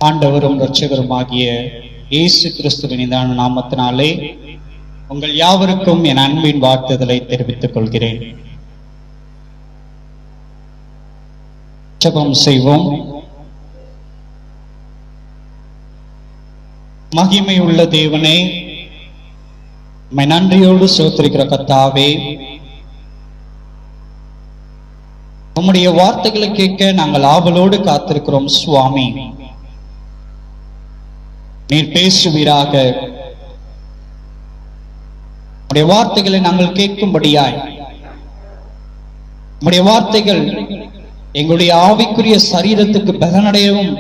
ஆண்டவரும் இரட்சகருமாகிய இயேசு கிறிஸ்துவின் இதான நாமத்தினாலே உங்கள் யாவருக்கும் என் அன்பின் வாழ்த்துதலை தெரிவித்துக் கொள்கிறேன். ஜெபம் செய்வோம். மகிமை உள்ள தேவனே, உம்மை நன்றியோடு ஸ்தோத்திரிக்கிற கர்த்தாவே, உம்முடைய வார்த்தைகளை கேட்க நாங்கள் ஆவலோடு காத்திருக்கிறோம். சுவாமி, நீர் பேசுவீராக. உம்முடைய வார்த்தைகளை நாங்கள் கேட்கும்படியாய், உம்முடைய வார்த்தைகள் எங்களுடைய ஆவிக்குரிய சரீரத்துக்கு பலனடையவும்,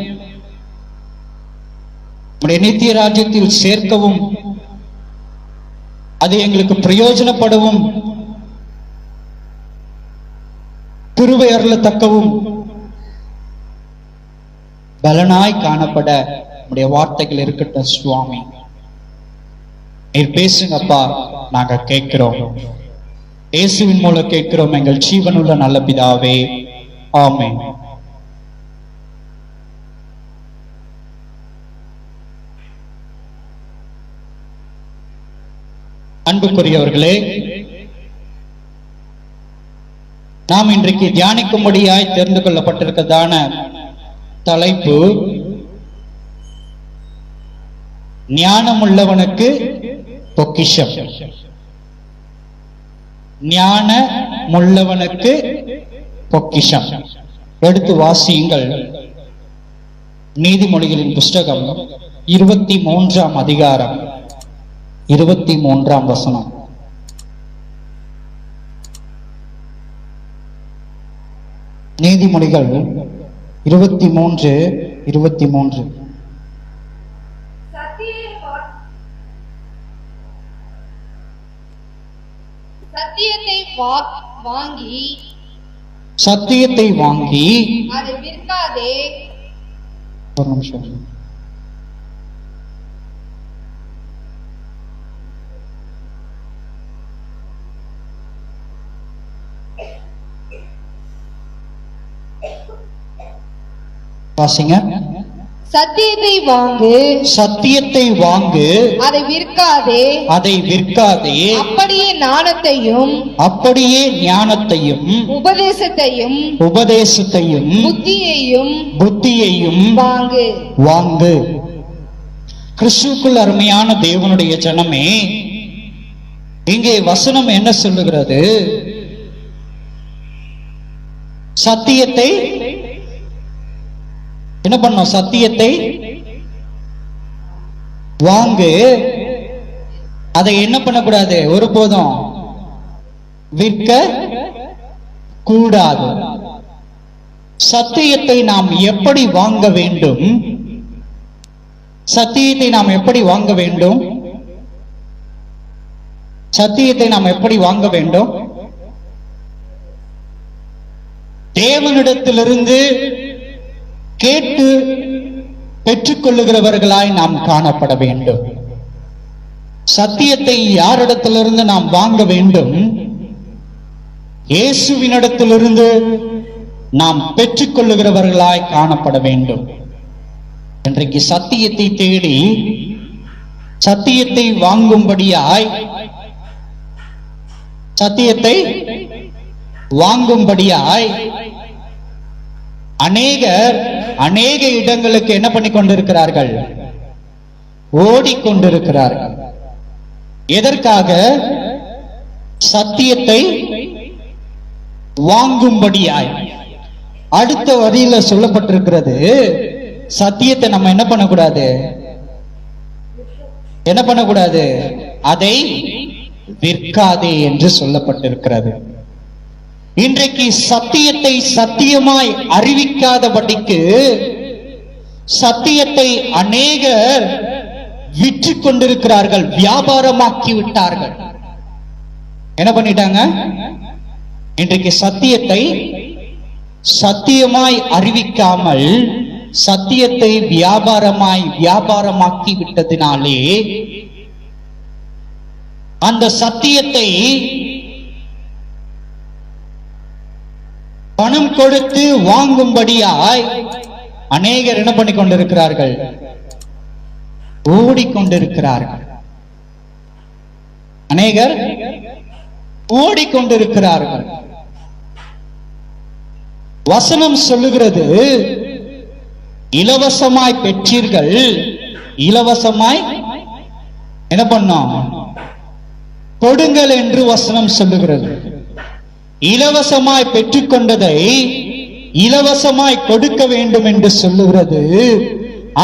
உம்முடைய நித்திய ராஜ்யத்தில் சேர்க்கவும், அது எங்களுக்கு பிரயோஜனப்படவும், கிருபை அருளத்தக்கவும், பலனாய் காணப்பட உம்முடைய வார்த்தைகள் இருக்கட்டும். சுவாமி, நீர் பேசுங்கப்பா, நாங்க கேட்கிறோம். இயேசுவின் மூலம் கேட்கிறோம் எங்கள் ஜீவனுள்ள நல்ல பிதாவே, ஆமென். அன்புக்குரியவர்களே, நாம் இன்றைக்கு தியானிக்கும்படியாய் தெரிந்து கொள்ளப்பட்டிருக்கிறதான தலைப்பு ஞானமுள்ளவனுக்கு பொக்கிஷம். ஞானமுள்ளவனுக்கு பொக்கிஷம். எடுத்து வாசியுங்கள். நீதிமொழிகளின் புஸ்தகம் 23ஆம் அதிகாரம் 23ஆம் வசனம். நீதிமொழிகள் 23:23. சத்தியத்தை வாங்கி அதை விற்காதே. ஒரு நிமிஷம். வாசிங்க. சத்தியத்தை வாங்கு, சத்தியத்தை வாங்கு, அதை விற்காதே, அதை விற்காதே. அப்படியே ஞானத்தையும், அப்படியே ஞானத்தையும், உபதேசத்தையும், உபதேசத்தையும், புத்தியையும், புத்தியையும் வாங்கு. வாங்கு. கிறிஸ்துவுக்குள் அருமையான தேவனுடைய ஜனமே, இங்கே வசனம் என்ன சொல்லுகிறது? சத்தியத்தை என்ன பண்ணும்? சத்தியத்தை வாங்கு. அதை என்ன பண்ணக்கூடாது? ஒருபோதும் விற்க கூடாது. சத்தியத்தை நாம் எப்படி வாங்க வேண்டும்? சத்தியத்தை நாம் எப்படி வாங்க வேண்டும்? சத்தியத்தை நாம் எப்படி வாங்க வேண்டும்? தேவனிடத்திலிருந்து கேட்டு பெற்றுக்கொள்ளுகிறவர்களாய் நாம் காணப்பட வேண்டும். சத்தியத்தை யாரிடத்திலிருந்து நாம் வாங்க வேண்டும்? இயேசுவினிடத்திலிருந்து நாம் பெற்றுக்கொள்ளுகிறவர்களாய் காணப்பட வேண்டும். இன்றைக்கு சத்தியத்தை தேடி சத்தியத்தை வாங்கும்படியாய், சத்தியத்தை வாங்கும்படியாய் அநேக இடங்களுக்கு என்ன பண்ணி கொண்டிருக்கிறார்கள்? ஓடிக்கொண்டிருக்கிறார்கள். எதற்காக? சத்தியத்தை வாங்கும்படியாய். அடுத்த வரியில சொல்லப்பட்டிருக்கிறது, சத்தியத்தை நம்ம என்ன பண்ணக்கூடாது? என்ன பண்ணக்கூடாது? அதை விற்காதே என்று சொல்லப்பட்டிருக்கிறது. இன்றைக்கு சத்தியத்தை சத்தியமாய் அறிவிக்காதபடிக்கு சத்தியத்தை அநேகர் விற்று கொண்டிருக்கிறார்கள், வியாபாரமாக்கி விட்டார்கள். என்ன பண்ணிட்டாங்க? இன்றைக்கு சத்தியத்தை சத்தியமாய் அறிவிக்காமல் சத்தியத்தை வியாபாரமாக்கி விட்டதினாலே அந்த சத்தியத்தை பணம் கொடுத்து வாங்கும்படியாய் அநேகர் என்ன பண்ணி கொண்டிருக்கிறார்கள்? ஓடிக்கொண்டிருக்கிறார்கள். அநேகர் ஓடிக்கொண்டிருக்கிறார்கள். வசனம் சொல்லுகிறது, இலவசமாய் பெற்றீர்கள், இலவசமாய் என்ன பண்ணோம்? கொடுங்கள் என்று வசனம் சொல்லுகிறது. இலவசமாய் பெற்றுக்கொண்டதை இலவசமாய் கொடுக்க வேண்டும் என்று சொல்லுகிறது.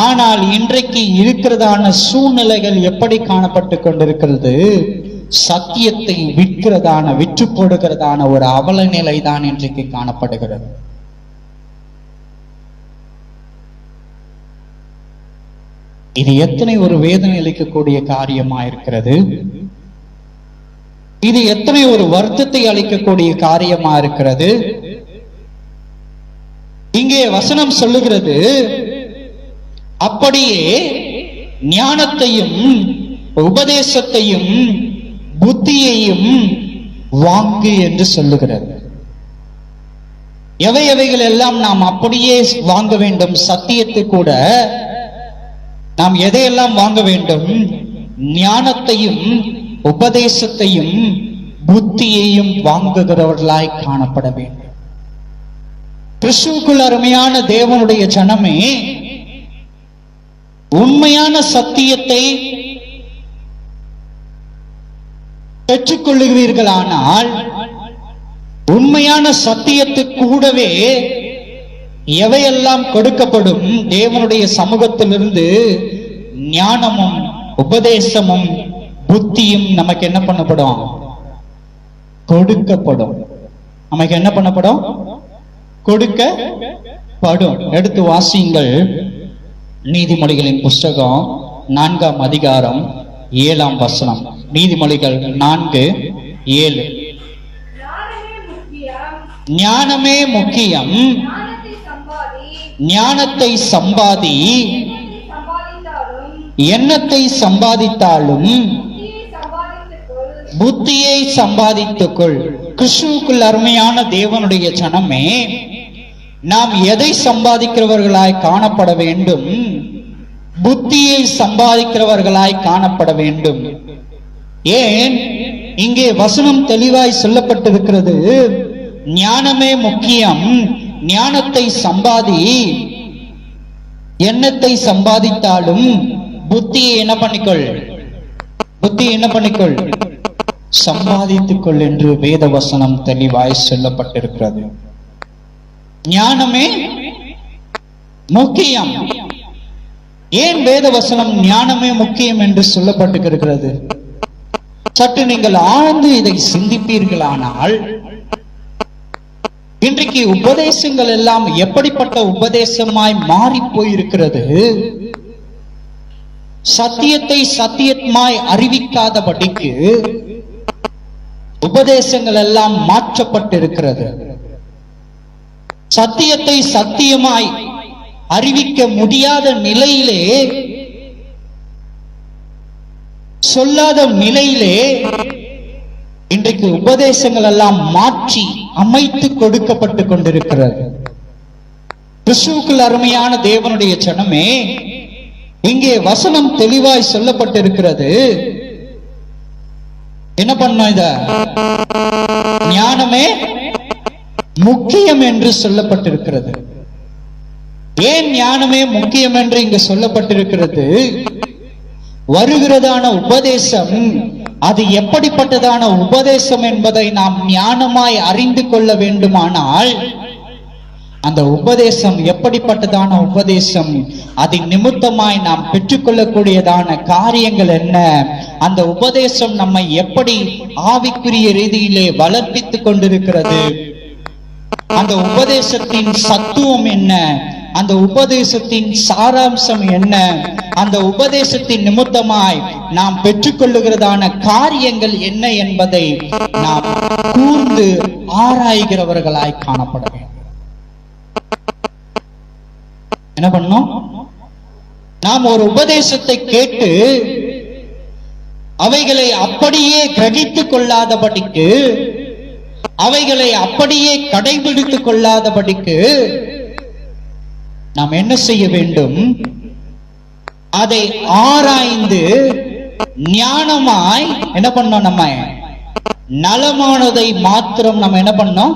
ஆனால் இன்றைக்கு இருக்கிறதான சூழ்நிலைகள் எப்படி காணப்பட்டு கொண்டிருக்கிறது? சத்தியத்தை விற்று போடுகிறதான ஒரு அவல நிலை தான் இன்றைக்கு காணப்படுகிறது. இது எத்தனை ஒரு வேதனை அளிக்கக்கூடிய காரியமா இருக்கிறது. இது எத்தனை ஒரு வருத்தத்தை அளிக்கக்கூடிய காரியமா இருக்கிறது. இங்கே வசனம் சொல்லுகிறது, அப்படியே ஞானத்தையும் உபதேசத்தையும் புத்தியையும் வாங்கு என்று சொல்லுகிறது. எவைகள் எல்லாம் நாம் அப்படியே வாங்க வேண்டும்? சத்தியத்தை கூட நாம் எதையெல்லாம் வாங்க வேண்டும்? ஞானத்தையும் உபதேசத்தையும் புத்தியையும் வாங்குகிறவர்களாய் காணப்பட வேண்டும். கிறிஸ்துவுக்குள் அருமையான தேவனுடைய ஜனமே, உண்மையான சத்தியத்தை பெற்றுக்கொள்ளுவீர்களானால் உண்மையான சத்தியத்து கூடவே எவையெல்லாம் கொடுக்கப்படும்? தேவனுடைய சமூகத்திலிருந்து ஞானமும் உபதேசமும் புத்தியும் நமக்கு என்ன பண்ணப்படும்? கொடுக்கப்படும். நமக்கு என்ன பண்ணப்படும்? கொடுக்கப்படும். எடுத்து வாசியுங்கள். நீதிமொழிகளின் புஸ்தகம் 4ஆம் அதிகாரம் 7ஆம் வசனம். நீதிமொழிகள் 4:7. ஞானமே முக்கியம், ஞானத்தை சம்பாதி, எண்ணத்தை சம்பாதித்தாலும் புத்தியை சம்பாதித்துக்கொள். கிறிஸ்துவுக்குள் அருமையான தேவனுடைய ஜனமே, நாம் எதை சம்பாதிக்கிறவர்களாய் காணப்பட வேண்டும்? புத்தியை சம்பாதிக்கிறவர்களாய் காணப்பட வேண்டும். ஏன்? இங்கே வசனம் தெளிவாய் சொல்லப்பட்டிருக்கிறது, ஞானமே முக்கியம், ஞானத்தை சம்பாதி, எண்ணத்தை சம்பாதித்தாலும் புத்தியை என்ன பண்ணிக்கொள்? புத்தியை என்ன பண்ணிக்கொள்? சம்பாதித்துக்கொள் என்று வேத வசனம் தெளிவாய் சொல்லப்பட்டிருக்கிறது. ஞானமே முக்கியம். ஏன் வேத வசனம் ஞானமே முக்கியம் என்று சொல்லப்பட்டிருக்கிறது? சற்று நீங்கள் ஆழ்ந்து இதை சிந்திப்பீர்களானால், இன்றைக்கு உபதேசங்கள் எல்லாம் எப்படிப்பட்ட உபதேசமாய் மாறி போயிருக்கிறது. சத்தியத்தை சத்தியமாய் அறிவிக்காதபடிக்கு உபதேசங்கள் எல்லாம் மாற்றப்பட்டிருக்கிறது. சத்தியத்தை சத்தியமாய் அறிவிக்க முடியாத நிலையிலே, சொல்லாத நிலையிலே இன்றைக்கு உபதேசங்கள் எல்லாம் மாற்றி அமைத்து கொடுக்கப்பட்டு கொண்டிருக்கிறது. கிறிஸ்துவுக்குள் அருமையான தேவனுடைய ஜனமே, இங்கே வசனம் தெளிவாய் சொல்லப்பட்டிருக்கிறது. என்ன பண்ண? இத ஞானமே முக்கியம் என்று சொல்லப்பட்டிருக்கிறது. ஏன் ஞானமே முக்கியம் என்று இங்கு சொல்லப்பட்டிருக்கிறது? வருகிறதான உபதேசம் அது எப்படிப்பட்டதான உபதேசம் என்பதை நாம் ஞானமாய் அறிந்து கொள்ள வேண்டுமானால், அந்த உபதேசம் எப்படிப்பட்டதான உபதேசம், அதன் நிமித்தமாய் நாம் பெற்றுக்கொள்ளக்கூடியதான காரியங்கள் என்ன, அந்த உபதேசம் நம்மை எப்படி ஆவிக்குரிய ரீதியிலே வளர்ப்பித்துக் கொண்டிருக்கிறது, அந்த உபதேசத்தின் சத்துவம் என்ன, அந்த உபதேசத்தின் சாராம்சம் என்ன, அந்த உபதேசத்தின் நிமித்தமாய் நாம் பெற்றுக்கொள்ளுகிறதான காரியங்கள் என்ன என்பதை நாம் கூர்ந்து ஆராய்கிறவர்களாய் காணப்பட வேண்டும். என்ன பண்ணோம்? நாம் ஒரு உபதேசத்தை கேட்டு அவைகளை அப்படியே கிரகித்துக் கொள்ளாதபடிக்கு, அவைகளை அப்படியே கடைபிடித்துக் கொள்ளாதபடிக்கு நாம் என்ன செய்ய வேண்டும்? அதை ஆராய்ந்து ஞானமாய் என்ன பண்ணோம்? நம்ம நலமானதை மாத்திரம் நம்ம என்ன பண்ணோம்?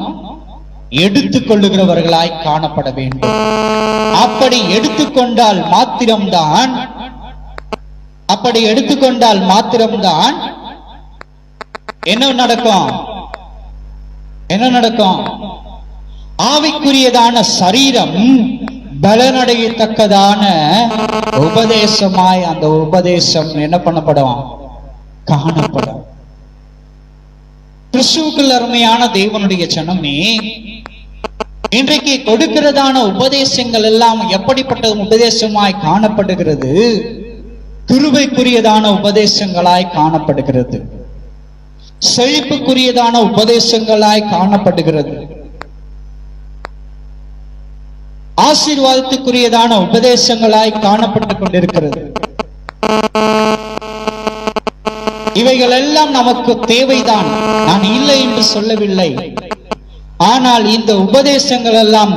எடுத்துக்கொள்ளுகிறவர்களாய் காணப்பட வேண்டும். அப்படி எடுத்துக்கொண்டால் மாத்திரம்தான் என்ன நடக்கும்? ஆவிக்குரியதான சரீரம் பலனடையத்தக்கதான உபதேசமாய் அந்த உபதேசம் என்ன பண்ணப்படும்? காணப்படும். கிறிஸ்துவுக்குள் அருமையான தேவனுடைய ஜனமே, இன்றைக்கு கொடுக்கிறதான உபதேசங்கள் எல்லாம் எப்படிப்பட்ட உபதேசமாய் காணப்படுகிறது? கிருபைக்குரியதான உபதேசங்களாய் காணப்படுகிறது. செழிப்புக்குரியதான உபதேசங்களாய் காணப்படுகிறது. ஆசீர்வாதத்துக்குரியதான உபதேசங்களாய் காணப்பட்டுக் கொண்டிருக்கிறது. இவைகள் எல்லாம் நமக்கு தேவைதான், நான் இல்லை என்று சொல்லவில்லை. ஆனால் இந்த உபதேசங்கள் எல்லாம்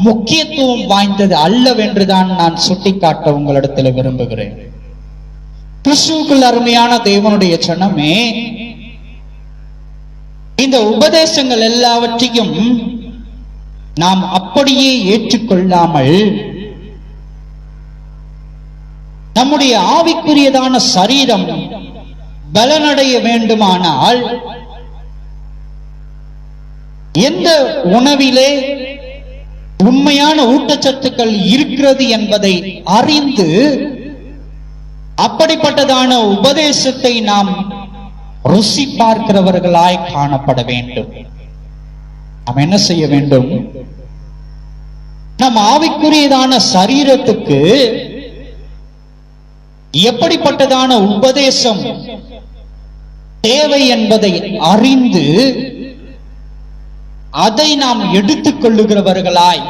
முக்கியத்துவம் வாய்ந்தது அல்லவென்றுதான் நான் சுட்டிக்காட்ட உங்களிடத்தில் விரும்புகிறேன். கிறிஸ்துவுக்குள் அருமையான தேவனுடைய ஜனமே, இந்த உபதேசங்கள் எல்லாவற்றையும் நாம் அப்படியே ஏற்றுக்கொள்ளாமல் நம்முடைய ஆவிக்குரியதான சரீரம் பலனடைய வேண்டுமானால் எந்த உணவிலே உண்மையான ஊட்டச்சத்துக்கள் இருக்கிறது என்பதை அறிந்து அப்படிப்பட்டதான உபதேசத்தை நாம் ருசி பார்க்கிறவர்களாய் காணப்பட வேண்டும். நாம் என்ன செய்ய வேண்டும்? நம் ஆவிக்குரியதான சரீரத்துக்கு எப்படிப்பட்டதான உபதேசம் தேவை என்பதை அறிந்து அதை நாம் எடுத்துக் கொள்ளுகிறவர்களாய்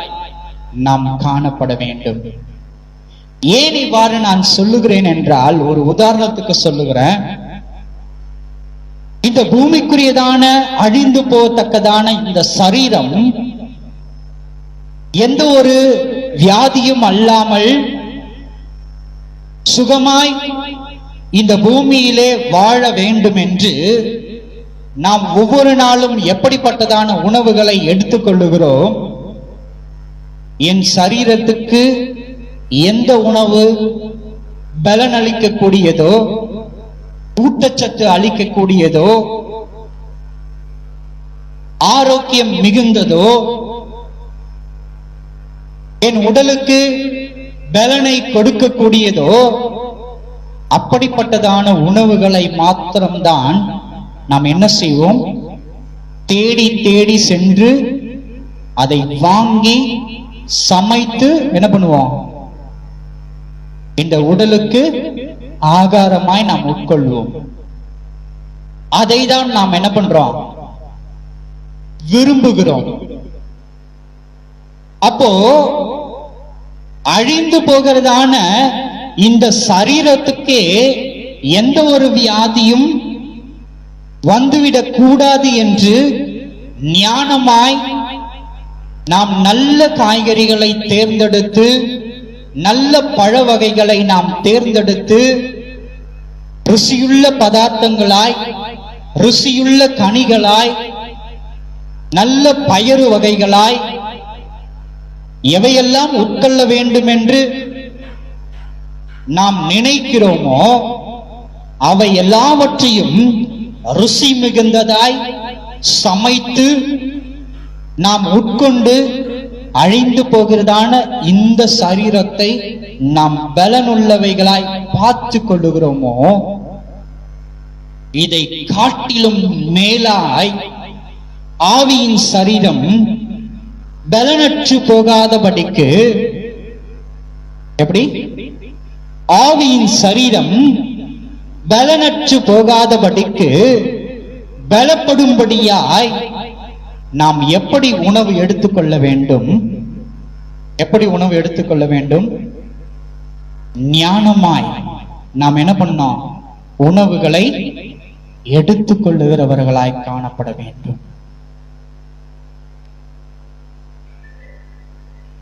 நாம் காணப்பட வேண்டும். ஏன் இவ்வாறு நான் சொல்லுகிறேன் என்றால், ஒரு உதாரணத்துக்கு சொல்லுகிறேன். இந்த பூமிக்குரியதான அழிந்து போகத்தக்கதான இந்த சரீரம் எந்த ஒரு வியாதியும் அல்லாமல் சுகமாய் இந்த பூமியிலே வாழ வேண்டும் என்று நாம் ஒவ்வொரு நாளும் எப்படிப்பட்டதான உணவுகளை எடுத்துக்கொள்ளுகிறோம்? என் சரீரத்துக்கு எந்த உணவு பலன் அளிக்கக்கூடியதோ, ஊட்டச்சத்து அளிக்கக்கூடியதோ, ஆரோக்கியம் மிகுந்ததோ, என் உடலுக்கு பலனை கொடுக்கக்கூடியதோ, அப்படிப்பட்டதான உணவுகளை மாத்திரம்தான் நாம் என்ன செய்வோம்? தேடி தேடி சென்று அதை வாங்கி சமைத்து என்ன பண்ணுவோம்? இந்த உடலுக்கு ஆகாரமாய் நாம் உட்கொள்வோம். அதை தான் நாம் என்ன பண்றோம்? விரும்புகிறோம். அப்போ அழிந்து போகிறதான இந்த சரீரத்துக்கே எந்த ஒரு வியாதியும் வந்துவிடக் கூடாது என்று ஞானமாய் நாம் நல்ல காய்கறிகளை தேர்ந்தெடுத்து, நல்ல பழ வகைகளை நாம் தேர்ந்தெடுத்து, ருசியுள்ள பதார்த்தங்களாய், ருசியுள்ள கனிகளாய், நல்ல பயறு வகைகளாய் எவையெல்லாம் உட்கொள்ள வேண்டும் என்று நாம் நினைக்கிறோமோ அவை எல்லாவற்றையும் ருசி மிகுந்ததாய் சமைத்து நாம் உட்கொண்டு அழிந்து போகிறதான இந்த சரீரத்தை நாம் பலனுள்ளவைகளாய் பார்த்து கொள்ளுகிறோமோ, இதை காட்டிலும் மேலாய் ஆவியின் சரீரம் பலனற்று போகாதபடிக்கு, எப்படி ஆவியின் சரீரம் பலனற்று போகாதபடிக்கு பலப்படும்படியாய் நாம் எப்படி உணவு எடுத்துக்கொள்ள வேண்டும்? எப்படி உணவு எடுத்துக்கொள்ள வேண்டும்? ஞானமாய் நாம் என்ன பண்ணோம்? உணவுகளை எடுத்துக்கொள்ளுகிறவர்களாய் காணப்பட வேண்டும்.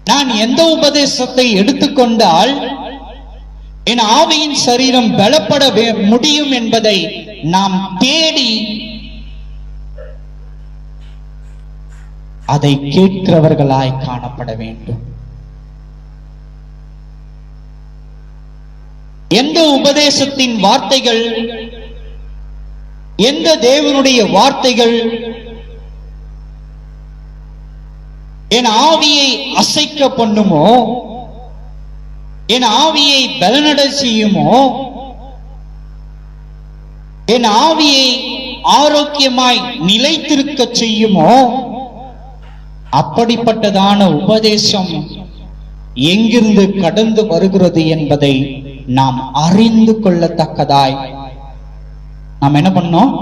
நான் எந்த உபதேசத்தை எடுத்துக்கொண்டால் என் ஆவியின் சரீரம் பலப்பட முடியும் என்பதை நாம் தேடி அதை கேட்கிறவர்களாய் காணப்பட வேண்டும். எந்த உபதேசத்தின் வார்த்தைகள், எந்த தேவனுடைய வார்த்தைகள் என் ஆவியை அசைக்க பண்ணுமோ, என் ஆவியை பலனடை செய்யுமோ, என் ஆவியை ஆரோக்கியமாய் நிலைத்திருக்க செய்யுமோ, அப்படிப்பட்டதான உபதேசம் எங்கிருந்து கடந்து வருகிறது என்பதை நாம் அறிந்து கொள்ளத்தக்கதாய் நாம் என்ன பண்ணோம்?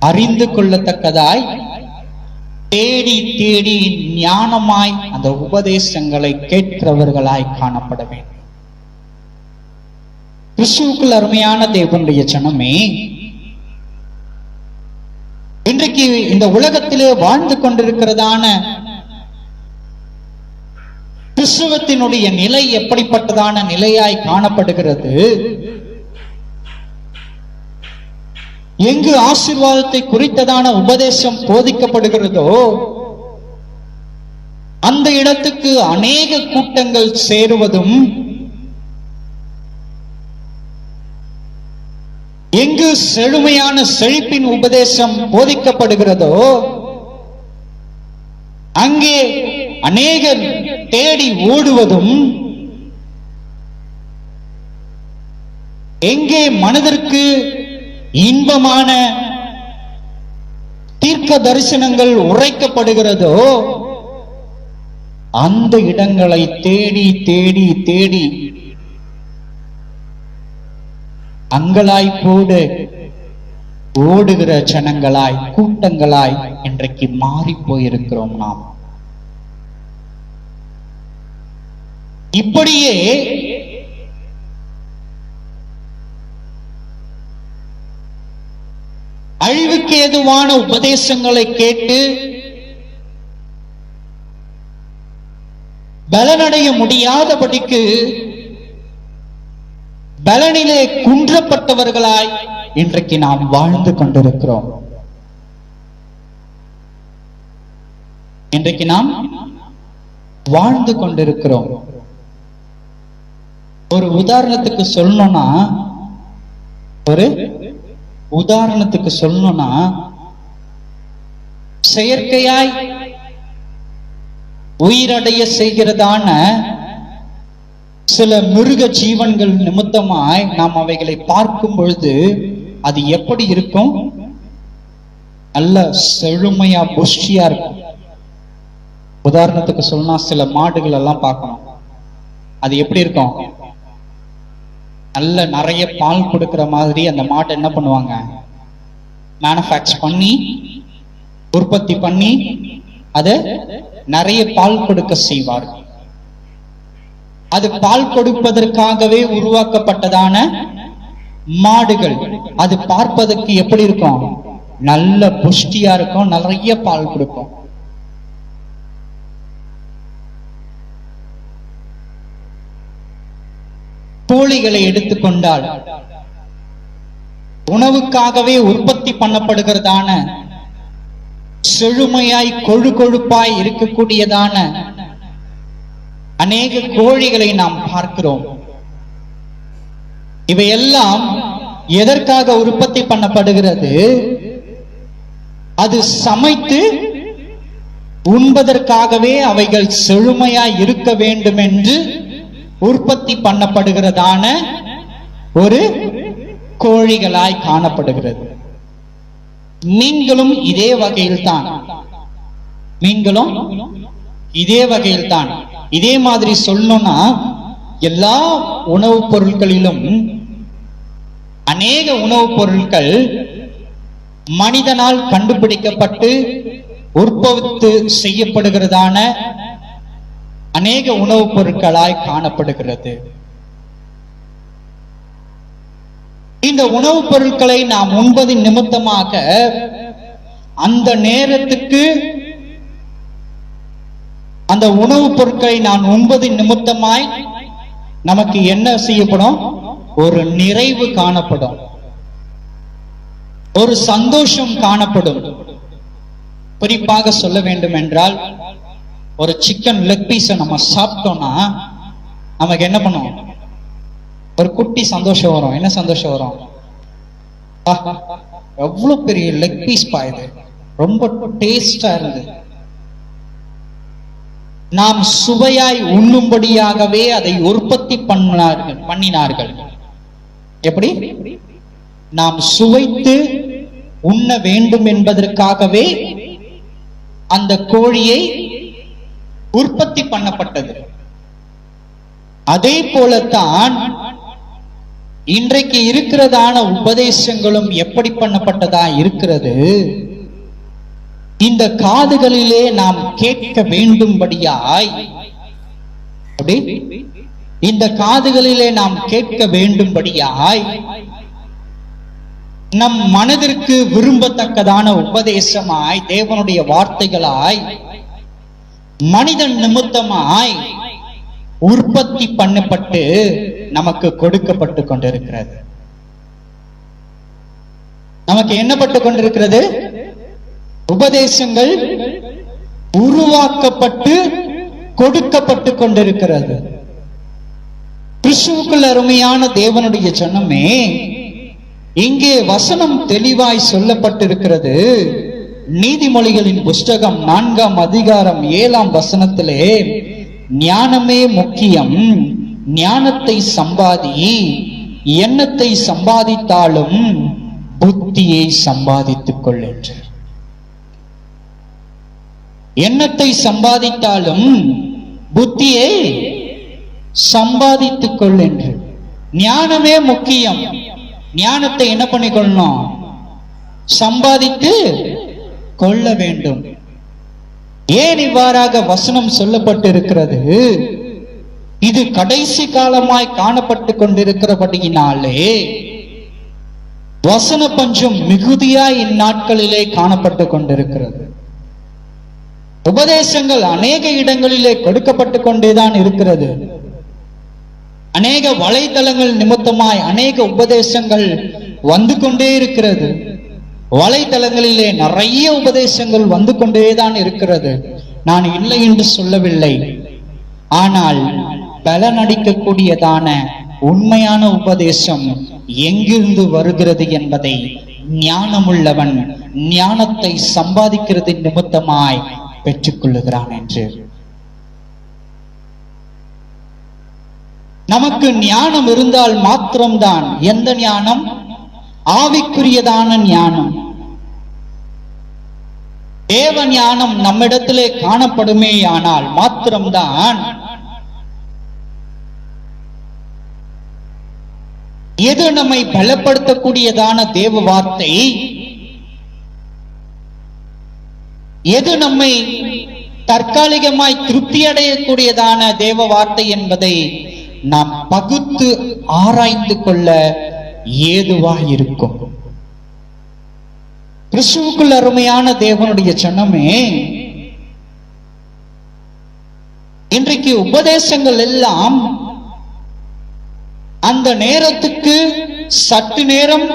அறிந்து கொள்ளத்தக்கதாய் தேடி தேடி ஞானமாய் அந்த உபதேசங்களை கேட்கிறவர்களாய் காணப்பட வேண்டும். கிறிஸ்துவுக்குள் அருமையான தேவனுடைய ஜனமே, இன்றைக்கு இந்த உலகத்திலே வாழ்ந்து கொண்டிருக்கிறதான கிறிஸ்துவத்தினுடைய நிலை எப்படிப்பட்டதான நிலையாய் காணப்படுகிறது? எங்கு ஆசீர்வாதத்தை குறித்ததான உபதேசம் போதிக்கப்படுகிறதோ அந்த இடத்துக்கு அநேக கூட்டங்கள் சேருவதும், எங்கு செழுமையான செழிப்பின் உபதேசம் போதிக்கப்படுகிறதோ அங்கே அநேகர் தேடி ஓடுவதும், எங்கே மனதிற்கு இன்பமான தீர்க்க தரிசனங்கள் உரைக்கப்படுகிறதோ அந்த இடங்களை தேடி தேடி தேடி அங்கலாய்ப்போடு ஓடுகிற ஜனங்களாய், கூட்டங்களாய் இன்றைக்கு மாறி போயிருக்கிறோம். நாம் இப்படியே அழிவுக்கு ஏதுவான உபதேசங்களை கேட்டு பலனடைய முடியாதபடிக்கு பலனிலே குன்றப்பட்டவர்களாய் இன்றைக்கு நாம் வாழ்ந்து கொண்டிருக்கிறோம். இன்றைக்கு நாம் வாழ்ந்து கொண்டிருக்கிறோம். ஒரு உதாரணத்துக்கு சொல்லணும்னா செயற்கையாய் உயிரடைய செய்கிறதான சில மிருக ஜீவன்கள் நிமித்தமாய் நாம் அவைகளை பார்க்கும் பொழுது அது எப்படி இருக்கும்? நல்ல செழுமையா புஷ்டியா இருக்கும். உதாரணத்துக்கு சொன்னா சில மாடுகள் எல்லாம் பார்க்கணும். அது எப்படி இருக்கும்? நல்ல நிறைய பால் கொடுக்கிற மாதிரி அந்த மாட்டை என்ன பண்ணுவாங்க? மேனுஃபேக்சர் பண்ணி, உற்பத்தி பண்ணி அதை நிறைய பால் கொடுக்க செய்வார்கள். அது பால் கொடுப்பதற்காகவே உருவாக்கப்பட்டதான மாடுகள். அது பார்ப்பதற்கு எப்படி இருக்கும்? நல்ல புஷ்டியா இருக்கும், நிறைய பால் கொடுக்கும். கோழிகளை எடுத்துக்கொண்டால் உணவுக்காகவே உற்பத்தி பண்ணப்படுகிறதான செழுமையாய் கொழு கொழுப்பாய் இருக்கக்கூடியதான அநேக கோழிகளை நாம் பார்க்கிறோம். இவையெல்லாம் எதற்காக உற்பத்தி பண்ணப்படுகிறது? அது சமைத்து உண்பதற்காகவே அவைகள் செழுமையாய் இருக்க வேண்டும் என்று உற்பத்தி பண்ணப்படுகிறதான ஒரு கோழிகளாய் காணப்படுகிறது. மீன்களும் இதே வகையில்தான். இதே மாதிரி சொல்லணும்னா எல்லா உணவுப் பொருட்களிலும் அநேக உணவுப் பொருட்கள் மனிதனால் கண்டுபிடிக்கப்பட்டு உற்பத்தி செய்யப்படுகிறதான அநேக உணவுப் பொருட்களாய் காணப்படுகிறது. இந்த உணவுப் பொருட்களை நாம் உண்பதின் நிமித்தமாக அந்த நேரத்துக்கு அந்த உணவுப் பொருட்களை நான் உண்பதின் நிமித்தமாய் நமக்கு என்ன செய்யப்படும்? ஒரு நிறைவு காணப்படும், ஒரு சந்தோஷம் காணப்படும். குறிப்பாக சொல்ல வேண்டும் என்றால், ஒரு சிக்கன் லெக் பீஸை நம்ம சாப்பிட்டோம்னா நமக்கு என்ன பண்ணும்? ஒரு குட்டி சந்தோஷம் வரும். என்ன சந்தோஷம் வரும்? எவ்வளவு பெரிய லெக் பீஸ் பாயுது, ரொம்ப டேஸ்டா இருந்தது. நாம் சுவையாய் உண்ணும்படியாகவே அதை உற்பத்தி பண்ணினார்கள். எப்படி? நாம் சுவைத்து உண்ண வேண்டும் என்பதற்காகவே அந்த கோழியை உற்பத்தி பண்ணப்பட்டது. அதே போலத்தான் இன்றைக்கு இருக்கிறதான உபதேசங்களும் எப்படி பண்ணப்பட்டதா இருக்கிறது? இந்த காதுகளிலே நாம் கேட்க வேண்டும்படியாய், அப்படி இந்த காதுகளிலே நாம் கேட்க வேண்டும்படியாய், நம் மனதிற்கு விரும்பத்தக்கதான உபதேசமாய், தேவனுடைய வார்த்தைகளாய், மனிதன் நிமித்தமாய் உற்பத்தி பண்ணப்பட்டு நமக்கு கொடுக்கப்பட்டு கொண்டிருக்கிறது. நமக்கு என்னப்பட்டு கொண்டிருக்கிறது? உபதேசங்கள் உருவாக்கப்பட்டு கொடுக்கப்பட்டு கொண்டிருக்கிறது. கிறிஸ்துவுக்குள் அருமையான தேவனுடைய ஜனமே, இங்கே வசனம் தெளிவாய் சொல்லப்பட்டிருக்கிறது. நீதிமொழிகளின் புஸ்தகம் 4ஆம் அதிகாரம் 7ஆம் வசனத்திலே, ஞானமே முக்கியம், ஞானத்தை சம்பாதி, எண்ணத்தை சம்பாதித்தாலும் புத்தியை சம்பாதித்துக் கொள் என்று. எண்ணத்தை சம்பாதித்தாலும் புத்தியை சம்பாதித்துக் கொள் என்று. ஞானமே முக்கியம். ஞானத்தை என்ன பண்ணிக்கொள்ளணும்? சம்பாதித்து கொள்ள வேண்டும். ஏன் இவ்வாறாக வசனம் சொல்லப்பட்டு இருக்கிறது? இது கடைசி காலமாய் காணப்பட்டு கொண்டிருக்கிறபடியினாலே வசன பஞ்சம் மிகுதியாய் இந்நாட்களிலே காணப்பட்டு கொண்டிருக்கிறது. உபதேசங்கள் அநேக இடங்களிலே கொடுக்கப்பட்டு கொண்டேதான் இருக்கிறது. அநேக வலைதளங்கள் நிமித்தமாய் அநேக உபதேசங்கள் வந்து கொண்டே இருக்கிறது. வலைதளங்களிலே நிறைய உபதேசங்கள் வந்து கொண்டேதான் இருக்கிறது. நான் இல்லை என்று சொல்லவில்லை. ஆனால் பலனடிக்கக்கூடியதான உண்மையான உபதேசம் எங்கிருந்து வருகிறது என்பதை ஞானமுள்ளவன் ஞானத்தை சம்பாதிக்கிறது நிமித்தமாய் பெற்றுக் கொள்ளுகிறான் என்று. நமக்கு ஞானம் இருந்தால் மாத்திரம்தான். எந்த ஞானம்? ஆவிக்குரியதான ஞானம். தேவ ஞானம் நம்மிடத்திலே காணப்படுமேயானால் மாத்திரம்தான் எது நம்மை பலப்படுத்தக்கூடியதான தேவ வார்த்தை, எது நம்மை தற்காலிகமாய் திருப்தி அடையக்கூடியதான தேவ வார்த்தை என்பதை நாம் பகுத்து ஆராய்ந்து கொள்ள ஏதுவாய் இருக்கும். கிறிஸ்துவுக்குள் அருமையான தேவனுடைய ஜனமே, இன்றைக்கு உபதேசங்கள் எல்லாம் அந்த நேரத்துக்கு சற்று நேரம்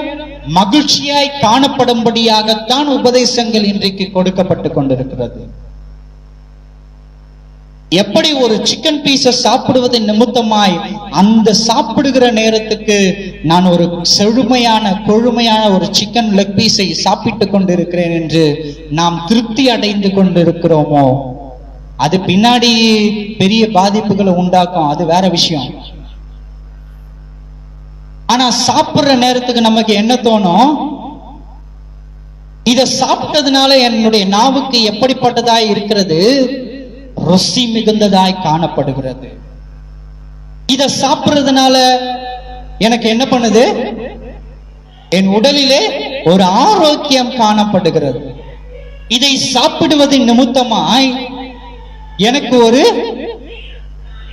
மகிழ்ச்சியாய் காணப்படும்படியாகத்தான் உபதேசங்கள் இன்றைக்கு கொடுக்கப்பட்டு கொண்டிருக்கிறது. எப்படி ஒரு சிக்கன் பீஸை சாப்பிடுவதன் நிமித்தமாய் அந்த சாப்பிடுகிற நேரத்துக்கு நான் ஒரு கொழுமையான ஒரு சிக்கன் லெக் பீஸை சாப்பிட்டு கொண்டிருக்கிறேன் என்று நாம் திருப்தி அடைந்து கொண்டிருக்கிறோமோ, அது பின்னாடி பெரிய பாதிப்புகளை உண்டாக்கும், அது வேற விஷயம். ஆனா சாப்பிடுற நேரத்துக்கு நமக்கு என்ன தோணும்? இத சாப்பிட்டதுனால என்னுடைய நாவுக்கு எப்படிப்பட்டதாய் இருக்கிறது? ருசி மிகுந்ததாய் காணப்படுகிறது. இத சாப்பிடுறதுனால எனக்கு என்ன பண்ணுது? என் உடலிலே ஒரு ஆரோக்கியம் காணப்படுகிறது. இதை சாப்பிடுவதன் நிமித்தமாய் எனக்கு ஒரு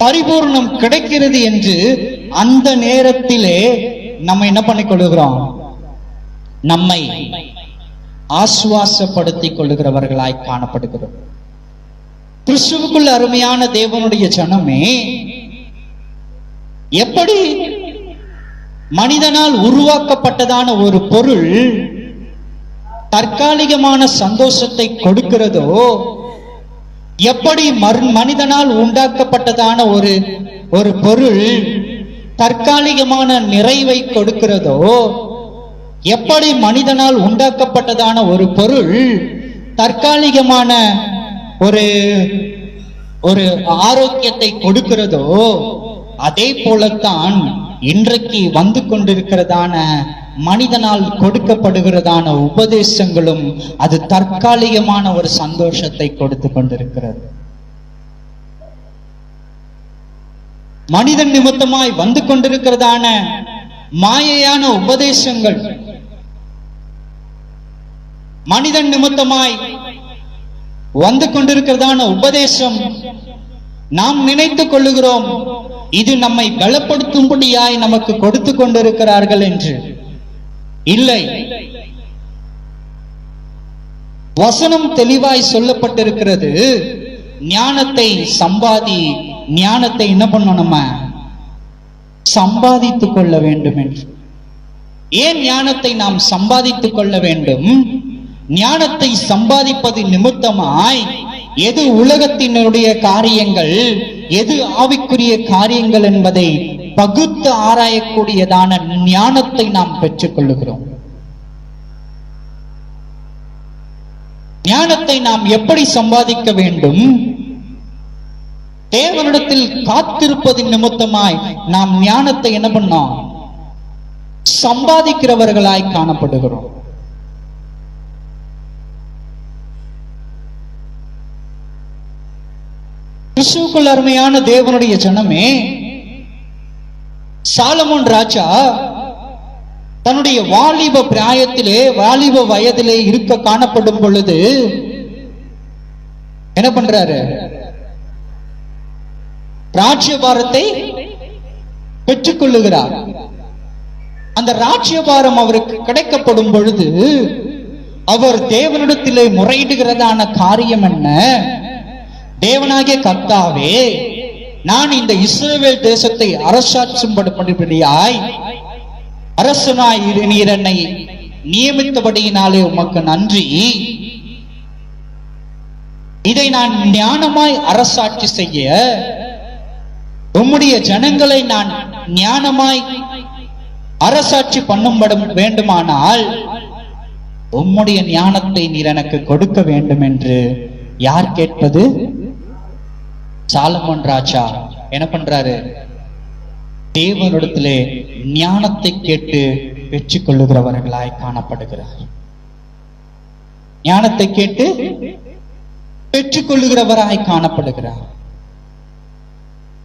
பரிபூர்ணம் கிடைக்கிறது என்று அந்த நேரத்திலே நம்ம என்ன பண்ணிக் கொள்ளுகிறோம்? நம்மை ஆசுவாசப்படுத்திக் கொள்ளுகிறவர்களாய் காணப்படுகிறோம். கிறிஸ்துவுக்குள் அருமையான தேவனுடைய ஜனமே, எப்படி மனிதனால் உருவாக்கப்பட்டதான ஒரு பொருள் தற்காலிகமான சந்தோஷத்தை கொடுக்கிறதோ, எப்படி மனிதனால் உண்டாக்கப்பட்டதான ஒரு பொருள் தற்காலிகமான நிறைவை கொடுக்கிறதோ, எப்படி மனிதனால் உண்டாக்கப்பட்டதான ஒரு பொருள் தற்காலிகமான ஒரு ஆரோக்கியத்தை கொடுக்கிறதோ, அதே போலத்தான் இன்றைக்கு வந்து கொண்டிருக்கிறதான மனிதனால் கொடுக்கப்படுகிறதான உபதேசங்களும் அது தற்காலிகமான ஒரு சந்தோஷத்தை கொடுத்து கொண்டிருக்கிறது. மனிதன் நிமித்தமாய் வந்து கொண்டிருக்கிறதான மாயையான உபதேசங்கள், மனிதன் நிமித்தமாய் வந்து கொண்டிருக்கிறதான உபதேசம், நாம் நினைத்துக் கொள்ளுகிறோம் இது நம்மை பலப்படுத்தும்படியாய் நமக்கு கொடுத்து கொண்டிருக்கிறார்கள் என்று. இல்லை, வசனம் தெளிவாய் சொல்லப்பட்டிருக்கிறது, ஞானத்தை சம்பாதி, ஞானத்தை என்ன பண்ணணும், நம்ம சம்பாதித்துக் கொள்ள வேண்டும் என்று. ஏன் ஞானத்தை நாம் சம்பாதித்துக் கொள்ள வேண்டும்? ஞானத்தை சம்பாதிப்பது நிமித்தமாய் எது உலகத்தினுடைய காரியங்கள், எது ஆவிக்குரிய காரியங்கள் என்பதை பகுத்து ஆராயக்கூடியதான ஞானத்தை நாம் பெற்றுக் கொள்ளுகிறோம். ஞானத்தை நாம் எப்படி சம்பாதிக்க வேண்டும்? தேவனிடத்தில் காத்திருப்பது நிமித்தமாய் நாம் ஞானத்தை என்ன பண்ணோம், சம்பாதிக்கிறவர்களாய் காணப்படுகிறோம். கிறிஸ்துவுக்குள் அருமையான தேவனுடைய ஜனமே, சாலமோன் ராஜா தன்னுடைய வாலிப பிராயத்திலே, வாலிப வயதிலே இருக்க காணப்படும் பொழுது என்ன பண்றாரு? ராஜ்யபாரத்தை பெற்றுக் கொள்ளுகிறார். அந்த ராஜ்யபாரம் அவருக்கு கிடைக்கப்படும் பொழுது அவர் தேவனிடத்திலே முறையிடுகிறதான காரியம் என்ன? தேவனாகிய கர்த்தாவே, நான் இந்த இஸ்ரவேல் தேசத்தை அரசாட்சிப்படும்படியாய் அரசனாய் நீர் என்னை நியமித்தபடியினாலே உமக்கு நன்றி. இதை நான் ஞானமாய் அரசாட்சி செய்ய, உம்முடைய ஜனங்களை நான் ஞானமாய் அரசாட்சி பண்ணும்படும் வேண்டுமானால் உம்முடைய ஞானத்தை நீர் எனக்கு கொடுக்க வேண்டும் என்று யார் கேட்பது? சாலமோன் ராஜா என்ன பண்றாரு? தேவனிடத்திலே ஞானத்தை கேட்டு பெற்றுக் கொள்ளுகிறவர்களாய் காணப்படுகிறார். ஞானத்தை கேட்டு பெற்றுக் கொள்ளுகிறவராய் காணப்படுகிறார்.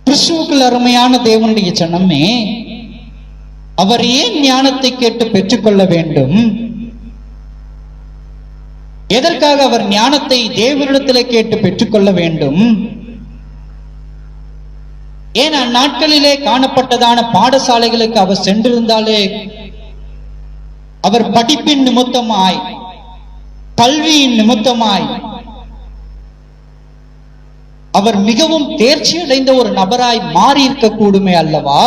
கிறிஸ்துவுக்குள் அருமையான தேவனுடைய ஜனமே, அவர் ஏன் ஞானத்தை கேட்டு பெற்றுக்கொள்ள வேண்டும்? எதற்காக அவர் ஞானத்தை தேவனிடத்திலே கேட்டு பெற்றுக்கொள்ள வேண்டும்? ஏன் அந்நாட்களிலே காணப்பட்டதான பாடசாலைகளுக்கு அவர் சென்றிருந்தாலே அவர் படிப்பின் நிமித்தமாய், கல்வியின் நிமித்தமாய் அவர் மிகவும் தேர்ச்சி அடைந்த ஒரு நபராய் மாறி இருக்க கூடுமே அல்லவா?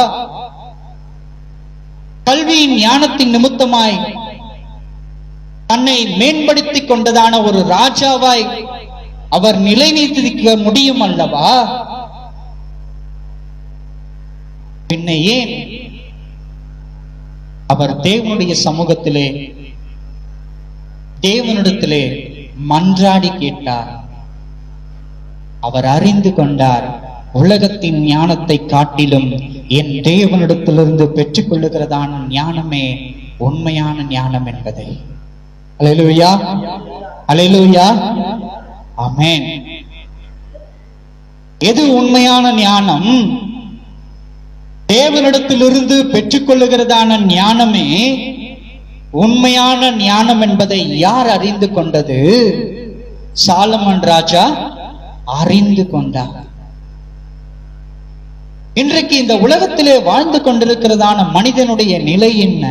கல்வியின் ஞானத்தின் நிமித்தமாய் தன்னை மேம்படுத்திக் கொண்டதான ஒரு ராஜாவாய் அவர் நிலைநிறுத்திக்க முடியும் அல்லவா? பின்ன ஏன் அவர் தேவனுடைய சமூகத்திலே, தேவனிடத்திலே மன்றாடி கேட்டார்? அவர் அறிந்து கொண்டார், உலகத்தின் ஞானத்தை காட்டிலும் என் தேவனிடத்திலிருந்து பெற்றுக் கொள்ளுகிறதான ஞானமே உண்மையான ஞானம் என்பதை. அல்லேலூயா, அல்லேலூயா, ஆமென். எது உண்மையான ஞானம்? தேவனிடத்திலிருந்து பெற்றுக் கொள்ளுகிறதான ஞானமே உண்மையான ஞானம் என்பதை யார் அறிந்து கொண்டது? சாலமோன் ராஜா அறிந்து கொண்டார். இன்றைக்கு இந்த உலகத்திலே வாழ்ந்து கொண்டிருக்கிறதான மனிதனுடைய நிலை என்ன?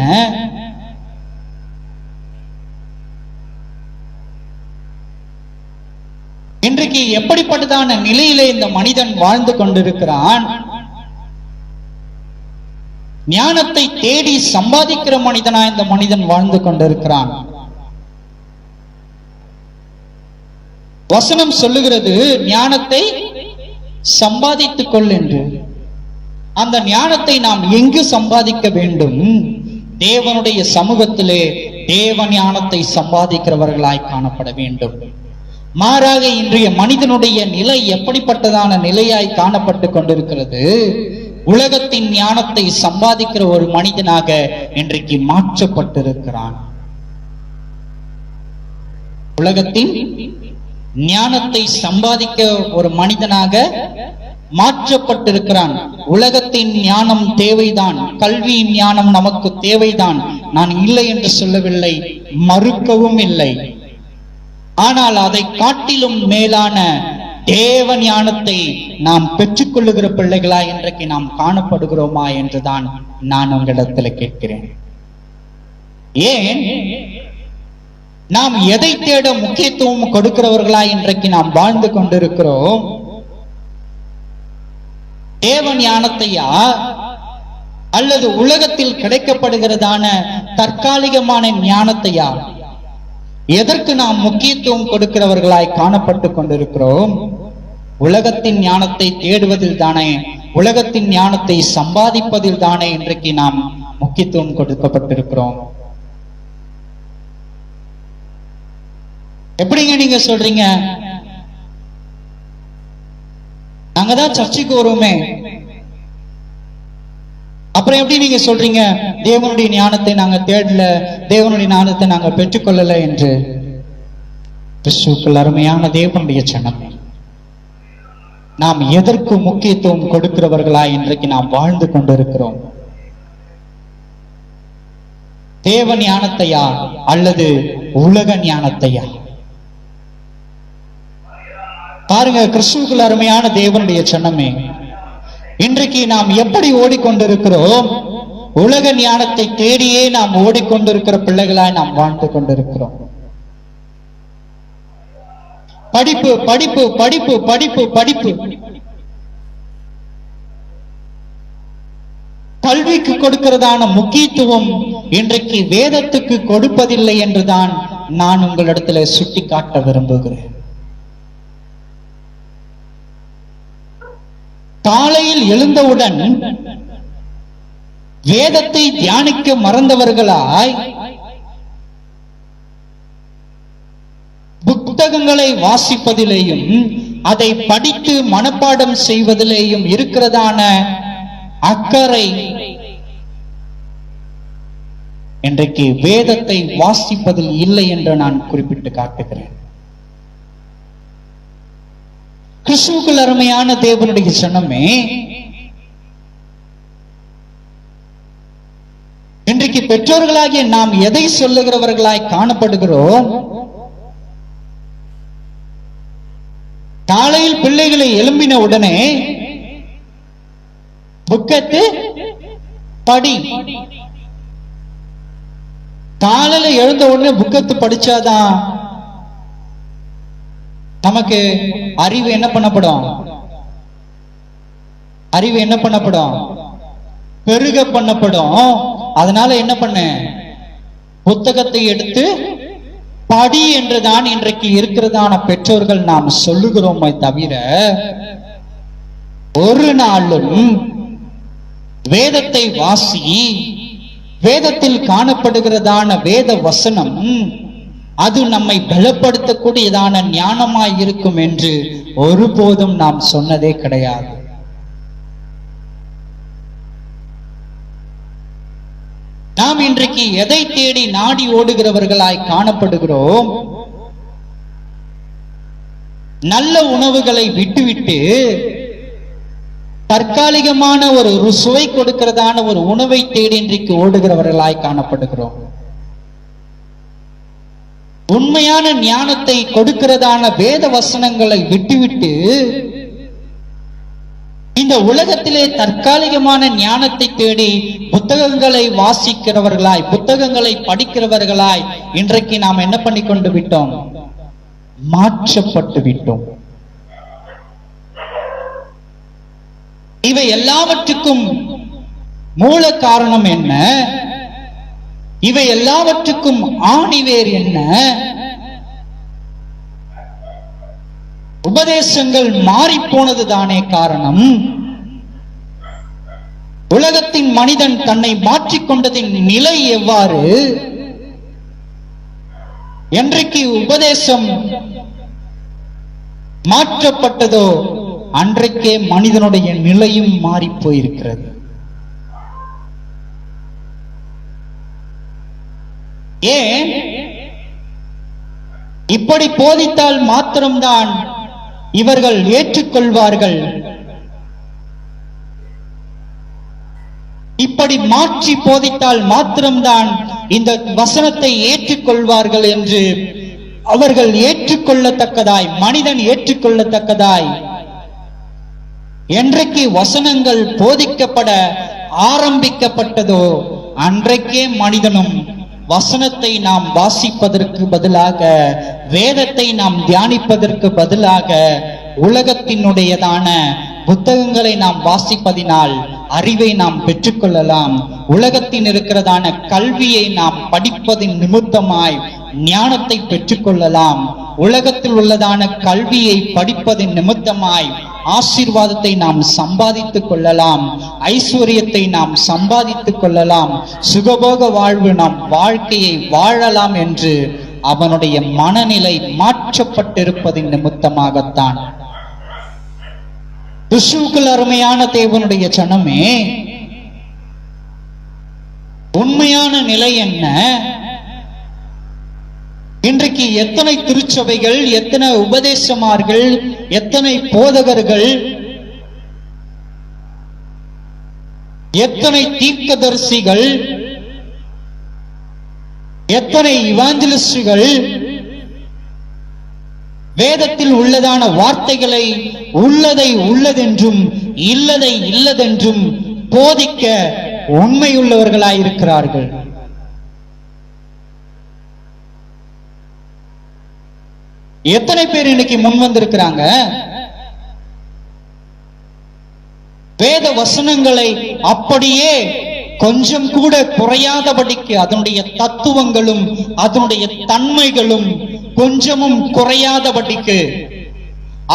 இன்றைக்கு எப்படிப்பட்டதான நிலையிலே இந்த மனிதன் வாழ்ந்து கொண்டிருக்கிறான்? ஞானத்தை தேடி சம்பாதிக்கிற மனிதனா இந்த மனிதன் வாழ்ந்து கொண்டிருக்கிறான். வசனம் சொல்லுகிறது, ஞானத்தை சம்பாதித்துக் கொள் என்று. அந்த ஞானத்தை நாம் எங்கு சம்பாதிக்க வேண்டும்? தேவனுடைய சமூகத்திலே தேவ ஞானத்தை சம்பாதிக்கிறவர்களாய் காணப்பட வேண்டும். மாறாக இன்றைய மனிதனுடைய நிலை எப்படிப்பட்டதான நிலையாய் காணப்பட்டு கொண்டிருக்கிறது? உலகத்தின் ஞானத்தை சம்பாதிக்கிற ஒரு மனிதனாக இன்றைக்கு மாற்றப்பட்டிருக்கிறான். உலகத்தின் ஞானத்தை சம்பாதிக்க ஒரு மனிதனாக மாற்றப்பட்டிருக்கிறான். உலகத்தின் ஞானம் தேவைதான், கல்வியின் ஞானம் நமக்கு தேவைதான், நான் இல்லை என்று சொல்லவில்லை, மறுக்கவும் இல்லை. ஆனால் அதை காட்டிலும் மேலான தேவ ஞானத்தை நாம் பெற்றுக்கொள்ளுகிற பிள்ளைகளா இன்றைக்கு நாம் காணப்படுகிறோமா என்றுதான் நான் உங்களிடத்தில் கேட்கிறேன். ஏன் நாம் எதை தேட முக்கியத்துவம் கொடுக்கிறவர்களா இன்றைக்கு நாம் வாழ்ந்து கொண்டிருக்கிறோம்? தேவ ஞானத்தையா அல்லது உலகத்தில் கிடைக்கப்படுகிறதான தற்காலிகமான ஞானத்தையா? எதற்கு நாம் முக்கியத்துவம் கொடுக்கிறவர்களாய் காணப்பட்டு கொண்டிருக்கிறோம்? உலகத்தின் ஞானத்தை தேடுவதில் தானே, உலகத்தின் ஞானத்தை சம்பாதிப்பதில் தானே இன்றைக்கு நாம் முக்கியத்துவம் கொடுக்கப்பட்டிருக்கிறோம். எப்படிங்க நீங்க சொல்றீங்க? நாங்கதான் சர்ச்சைக்கு வருவோமே, அப்புறம் எப்படி நீங்க சொல்றீங்க தேவனுடைய ஞானத்தை நாங்க தேடல, தேவனுடைய ஞானத்தை நாங்க பெற்றுக்கொள்ளல என்று? கிறிஸ்துவுக்குள் அருமையான தேவனுடைய சனமே, நாம் எதற்கு முக்கியத்துவம் கொடுக்கிறவர்களா இன்றைக்கு நாம் வாழ்ந்து கொண்டிருக்கிறோம்? தேவ ஞானத்தையா அல்லது உலக ஞானத்தையா? பாருங்க கிறிஸ்துவுக்குள் அருமையான தேவனுடைய சனமே, இன்றைக்கு நாம் எப்படி ஓடிக்கொண்டிருக்கிறோம்? உலக ஞானத்தை தேடியே நாம் ஓடிக்கொண்டிருக்கிற பிள்ளைகளாய் நாம் வாழ்ந்து கொண்டிருக்கிறோம். படிப்பு படிப்பு படிப்பு படிப்பு படிப்பு, கல்விக்கு கொடுக்கிறதான முக்கியத்துவம் இன்றைக்கு வேதத்துக்கு கொடுப்பதில்லை என்றுதான் நான் உங்களிடத்துல சுட்டி காட்ட விரும்புகிறேன். காலையில் எழுந்தவுடன் வேதத்தை தியானிக்க மறந்தவர்களாய் புத்தகங்களை வாசிப்பதிலேயும் அதை படித்து மனப்பாடம் செய்வதிலேயும் இருக்கிறதான அக்கறை இன்றைக்கு வேதத்தை வாசிப்பதில் இல்லை என்று நான் குறிப்பிட்டு காட்டுகிறேன். கிறிஸ்துவுக்குள் அருமையான தேவனுடைய சனமே, இன்றைக்கு பெற்றோர்களாகிய நாம் எதை சொல்லுகிறவர்களாய் காணப்படுகிறோம்? காலையில் பிள்ளைகளை எழும்பின உடனே புக்கத்து படி, காலையில எழுந்த உடனே புக்கத்து படிச்சாதான் நமக்கு அறிவு என்ன பண்ணப்படும்? அறிவு என்ன பண்ணப்படும்? பெருக பண்ணப்படும். அதனால என்ன பண்ண, புத்தகத்தை எடுத்து படி என்றுதான் இன்றைக்கு இருக்கிறதான பெற்றோர்கள் நாம் சொல்லுகிறோமே தவிர, ஒரு நாளும் வேதத்தை வாசி, வேதத்தில் காணப்படுகிறதான வேத வசனம் அது நம்மை பலப்படுத்தக்கூடியதான ஞானமாய் இருக்கும் என்று ஒருபோதும் நாம் சொன்னதே கிடையாது. நாம் இன்றைக்கு எதை தேடி நாடி ஓடுகிறவர்களாய் காணப்படுகிறோம்? நல்ல உணவுகளை விட்டுவிட்டு தற்காலிகமான ஒரு சுவை கொடுக்கிறதான ஒரு உணவை தேடி இன்றைக்கு ஓடுகிறவர்களாய் காணப்படுகிறோம். உண்மையான ஞானத்தை கொடுக்கிறதான வேத வசனங்களை விட்டுவிட்டு இந்த உலகத்திலே தற்காலிகமான ஞானத்தை தேடி புத்தகங்களை வாசிக்கிறவர்களாய், புத்தகங்களை படிக்கிறவர்களாய் இன்றைக்கு நாம் என்ன பண்ணி கொண்டு விட்டோம்? மாற்றப்பட்டு விட்டோம். இவை எல்லாவற்றுக்கும் மூல காரணம் என்ன? இவை எல்லாவற்றுக்கும் ஆணிவேர் என்ன? உபதேசங்கள் மாறி போனது தானே காரணம். உலகத்தின் மனிதன் தன்னை மாற்றிக்கொண்டதின் நிலை எவ்வாறு? என்றைக்கு உபதேசம் மாற்றப்பட்டதோ அன்றைக்கே மனிதனுடைய நிலையும் மாறி போயிருக்கிறது. ஏன்? இப்படி போதித்தால் மாத்திரம்தான் இவர்கள் ஏற்றுக்கொள்வார்கள், இப்படி மாற்றி போதித்தால் மாத்திரம்தான் இந்த வசனத்தை ஏற்றுக்கொள்வார்கள் என்று அவர்கள் ஏற்றுக்கொள்ளத்தக்கதாய், மனிதன் ஏற்றுக்கொள்ளத்தக்கதாய் என்றைக்கு வசனங்கள் போதிக்கப்பட ஆரம்பிக்கப்பட்டதோ அன்றைக்கே மனிதனும் வசனத்தை நாம் வாசிப்பதற்கு பதிலாக, வேதத்தை நாம் தியானிப்பதற்கு பதிலாக உலகத்தினுடையதான புத்தகங்களை நாம் வாசிப்பதினால் அறிவை நாம் பெற்றுக்கொள்ளலாம். உலகத்தில் இருக்கிறதான கல்வியை நாம் படிப்பதின் நிமித்தமாய் ஞானத்தை பெற்றுக்கொள்ளலாம். உலகத்தில் உள்ளதான கல்வியை படிப்பதின் நிமித்தமாய் ஆசீர்வாதத்தை நாம் சம்பாதித்துக் கொள்ளலாம், ஐஸ்வர்யத்தை நாம் சம்பாதித்துக் கொள்ளலாம், சுகபோக வாழ்வு நாம் வாழ்க்கையை வாழலாம் என்று அவனுடைய மனநிலை மாற்றப்பட்டிருப்பதின் நிமித்தமாகத்தான். கிறிஸ்துவுக்குள் அருமையான தேவனுடைய ஜனமே, உண்மையான நிலை என்ன? இன்றைக்கு எத்தனை திருச்சபைகள், எத்தனை உபதேசமார்கள், எத்தனை போதகர்கள், எத்தனை தீர்க்கதரிசிகள், எத்தனை இவாஞ்சலிஸ்டுகள் வேதத்தில் உள்ளதான வார்த்தைகளை உள்ளதை உள்ளதென்றும் இல்லதை இல்லதென்றும் போதிக்க உண்மையுள்ளவர்களாயிருக்கிறார்கள். எத்தனை பேர் இன்னைக்கு முன் வந்திருக்கிறாங்க? வேத வசனங்களை அப்படியே கொஞ்சம் கூட குறையாதபடிக்கு, அதனுடைய தத்துவங்களும் அதனுடைய தன்மைகளும் கொஞ்சமும் குறையாதபடிக்கு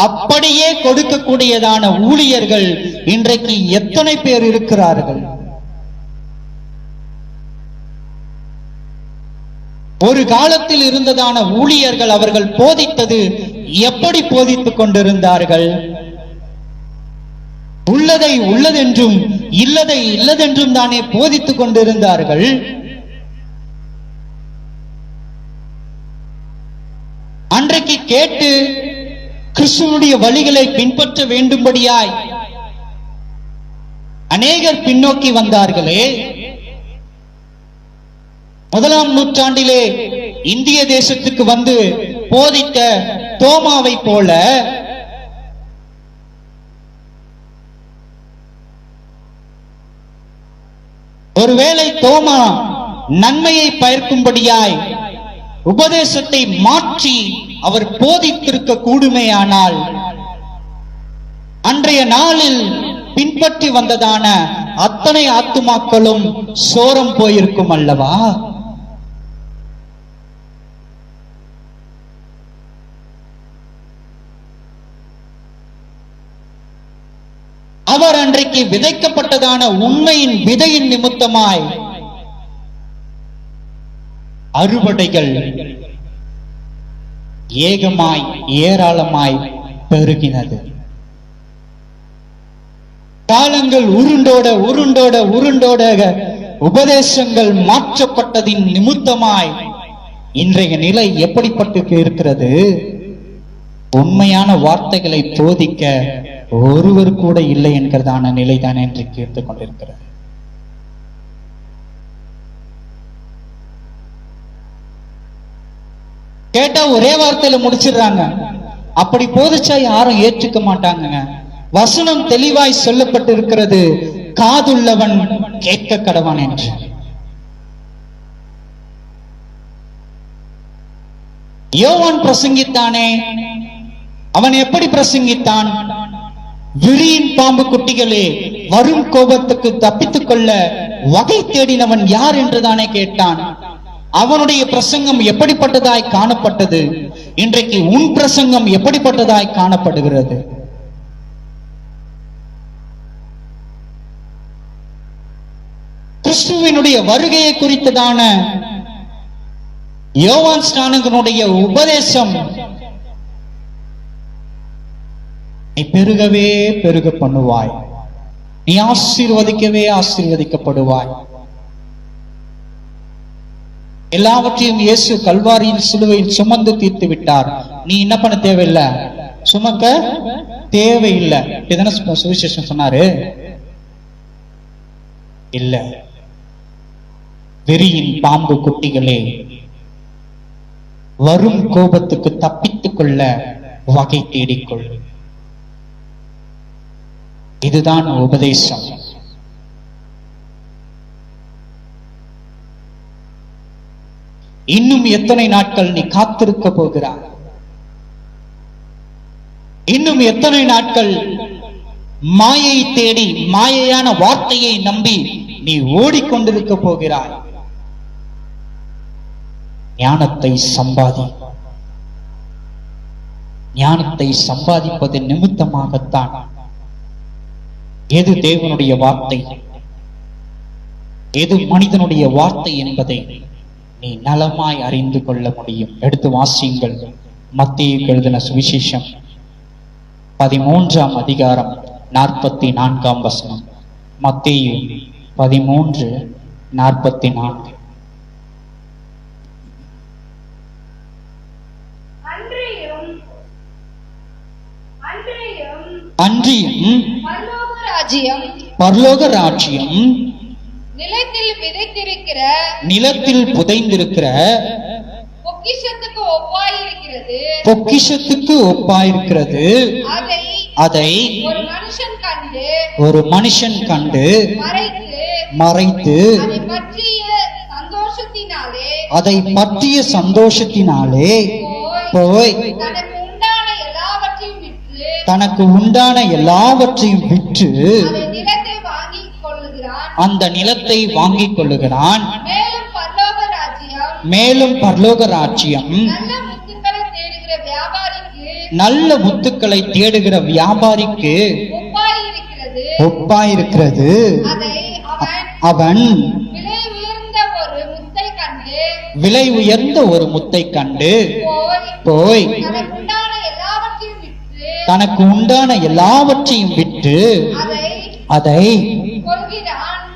அப்படியே கொடுக்கக்கூடியதான ஊழியர்கள் இன்றைக்கு எத்தனை பேர் இருக்கிறார்கள்? ஒரு காலத்தில் இருந்ததான ஊழியர்கள் அவர்கள் போதித்தது எப்படி போதித்துக் கொண்டிருந்தார்கள்? உள்ளதை உள்ளதென்றும் இல்லதை இல்லதென்றும் தானே போதித்துக் கொண்டிருந்தார்கள். அன்றைக்கு கேட்டு கிறிஸ்துவனுடைய வழிகளை பின்பற்ற வேண்டும்படியாய் அநேகர் பின்னோக்கி வந்தார்களே. முதலாம் நூற்றாண்டிலே இந்திய தேசத்துக்கு வந்து போதித்த தோமாவை போல ஒருவேளை தோமா நன்மையை பயக்கும்படியாய் உபதேசத்தை மாற்றி அவர் போதித்திருக்க கூடுமேயானால் அன்றைய நாளில் பின்பற்றி வந்ததான அத்தனை ஆத்துமாக்களும் சோரம் போயிருக்கும் அல்லவா? அவர் அன்றைக்கு விதைக்கப்பட்டதான உண்மையின் விதையின் நிமித்தமாய் அறுவடைகள் ஏகமாய் ஏராளமாய் பெருகினது. காலங்கள் உருண்டோட உருண்டோட உருண்டோட உபதேசங்கள் மாற்றப்பட்டதின் நிமித்தமாய் இன்றைய நிலை எப்படிப்பட்டு இருக்கிறது? உண்மையான வார்த்தைகளை போதிக்க ஒருவர் கூட இல்லை என்கிறதான நிலைதான் இன்றைக்கு இருந்து கொண்டிருக்கிறது. கேட்டா ஒரே வார்த்தையில முடிச்சிடுறாங்க. அப்படி போதிச்சா யாரும் ஏற்றுக்க மாட்டாங்க. வசனம் தெளிவாய் சொல்லப்பட்டிருக்கிறது, காதுள்ளவன் கேட்க கடவான் என்று. யோவான் பிரசங்கித்தானே, அவன் எப்படி பிரசங்கித்தான்? விரியின் பாம்பு குட்டிகளே, வரும் கோபத்துக்கு தப்பித்துக் கொள்ள வகை தேடினவன் யார் என்றுதானே கேட்டான். அவனுடைய பிரசங்கம் எப்படிப்பட்டதாய் காணப்பட்டது? இன்றைக்கு உன் பிரசங்கம் எப்படிப்பட்டதாய் காணப்படுகிறது? கிறிஸ்துவினுடைய வருகையை குறித்ததான யோவான் ஸ்நானகனுடைய உபதேசம் நீ பெருகவே பெருக பண்ணுவாய், நீ ஆசீர்வதிக்கவே ஆசீர்வதிக்கப்படுவாய். எல்லாவற்றையும் இயேசு கல்வாரியின் சிலுவையில் சுமந்து தீர்த்து விட்டார். நீ என்ன பண்ண தேவையில்லை, சுமக்க தேவையில்லை. இதன சுவிசேஷம் சொன்னாரு இல்ல. வெறியின் பாம்பு குட்டிகளே, வரும் கோபத்துக்கு தப்பித்துக் கொள்ள வகை தேடிக்கொள். இதுதான் உபதேசம். இன்னும் எத்தனை நாட்கள் நீ காத்திருக்க போகிறாய்? இன்னும் எத்தனை நாட்கள் மாயை தேடி மாயையான வார்த்தையை நம்பி நீ ஓடிக்கொண்டிருக்க போகிறாய்? ஞானத்தை சம்பாதி. ஞானத்தை சம்பாதிப்பதன் நிமித்தமாகத்தான் எது தேவனுடைய வார்த்தை, எது மனிதனுடைய வார்த்தை என்பதை நீ நலமாய் அறிந்து கொள்ள முடியும். எடுத்து வாசியுங்கள். மத்தேயுக்கு எழுதின சுவிசேஷம் 13ஆம் அதிகாரம் 44ஆம் வசனம். மத்தேயு 13:44. அன்றியும் பரலோக ராஜ்யம் நிலத்தில் புதைந்திருக்கிற பொக்கிஷத்துக்கு ஒப்பாயிருக்கிறது. அதை ஒரு மனுஷன் கண்டு மறைத்து அதை பற்றிய சந்தோஷத்தினாலே போய் தனக்கு உண்டான எல்லாவற்றையும் விற்று அந்த நிலத்தை வாங்கிக் கொள்ளுகிறான். மேலும் பரலோக ராஜ்யம் நல்ல முத்துக்களை தேடுகிற வியாபாரிக்கு ஒப்பாயிருக்கிறது. அவன் விலை உயர்ந்த ஒரு முத்தை கண்டு போய் தனக்கு உண்டான எல்லாவற்றையும் விட்டு அதை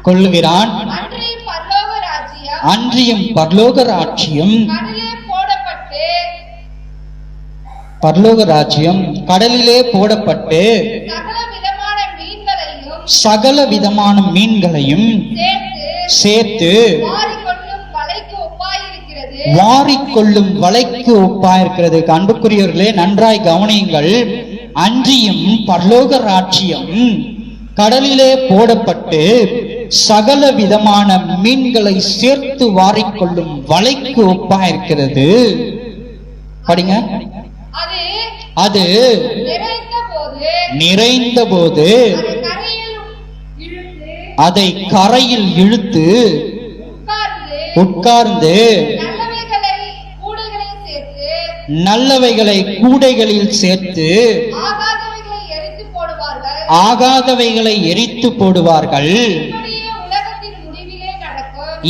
கொள்ளுகிறான். அன்றியும் பரலோக ராஜ்யம் கடலிலே போடப்பட்டு சகல விதமான மீன்களையும் சேர்த்து வாரிக்கொள்ளும் வலைக்கு ஒப்பாயிருக்கிறது. அன்புக்குரியவர்களே, நன்றாய் கவனியுங்கள். அன்றியும் பரலோக ராஜ்யம் கடலிலே போடப்பட்டு சகல விதமான மீன்களை சேர்த்து வாரிக்கொள்ளும் வலைக்கு ஒப்பாயிருக்கிறது. படிங்க. அது நிறைந்த போது அதை கரையில் இழுத்து உட்கார்ந்து நல்லவைகளை கூடைகளில் சேர்த்து ஆகாதவைகளை எரித்து போடுவார்கள்.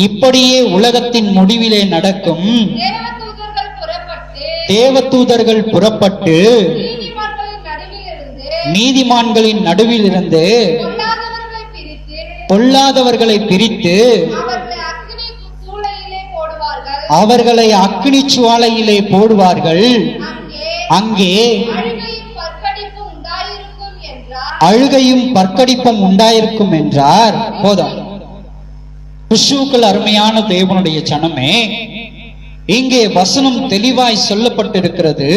இப்படியே உலகத்தின் முடிவிலே நடக்கும். தேவதூதர்கள் புறப்பட்டு நீதிமான்களின் நடுவில் இருந்து பொல்லாதவர்களை பிரித்து அவர்களை அக்கினி சுவாலையிலே போடுவார்கள். அங்கே அழுகையும் பற்கடிப்பும் உண்டாயிருக்கும் என்றார். போதும். கிறிஸ்துவுக்குள் அருமையான தேவனுடைய ஜனமே, இங்கே வசனம் தெளிவாய் சொல்லப்பட்டிருக்கிறது.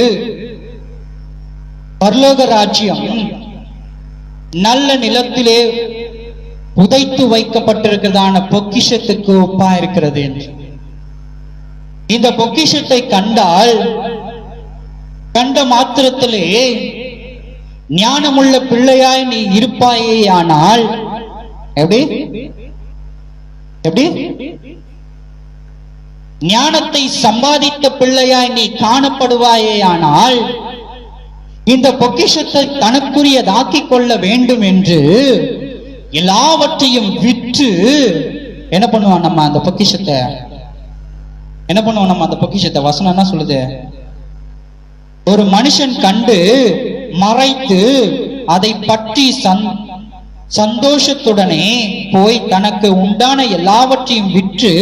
பரலோக ராஜ்யம் நல்ல நிலத்திலே புதைத்து வைக்கப்பட்டிருக்கிறதான பொக்கிஷத்துக்கு ஒப்பா இருக்கிறது என்று. இந்த பொக்கிஷத்தை கண்டால் கண்ட மாத்திரத்திலே ஞானமுள்ள பிள்ளையாய் நீ இருப்பாயேயானால் எப்படி எப்படி ஞானத்தை சம்பாதித்த பிள்ளையாய் நீ காணப்படுவாயேயானால் இந்த பொக்கிஷத்தை தனக்குரியதாக்கிக் கொள்ள வேண்டும் என்று எல்லாவற்றையும் விற்று என்ன பண்ணுவான் நம்ம அந்த பொக்கிஷத்தை என்ன பண்ணுவோம் நம்ம அந்த பொக்கிஷத்தை? வசனம் என்ன சொல்லுது? ஒரு மனுஷன் கண்டு மறைத்து அதை பற்றி சந்தோஷத்துடனே போய் தனக்கு உண்டான எல்லாவற்றையும் விற்று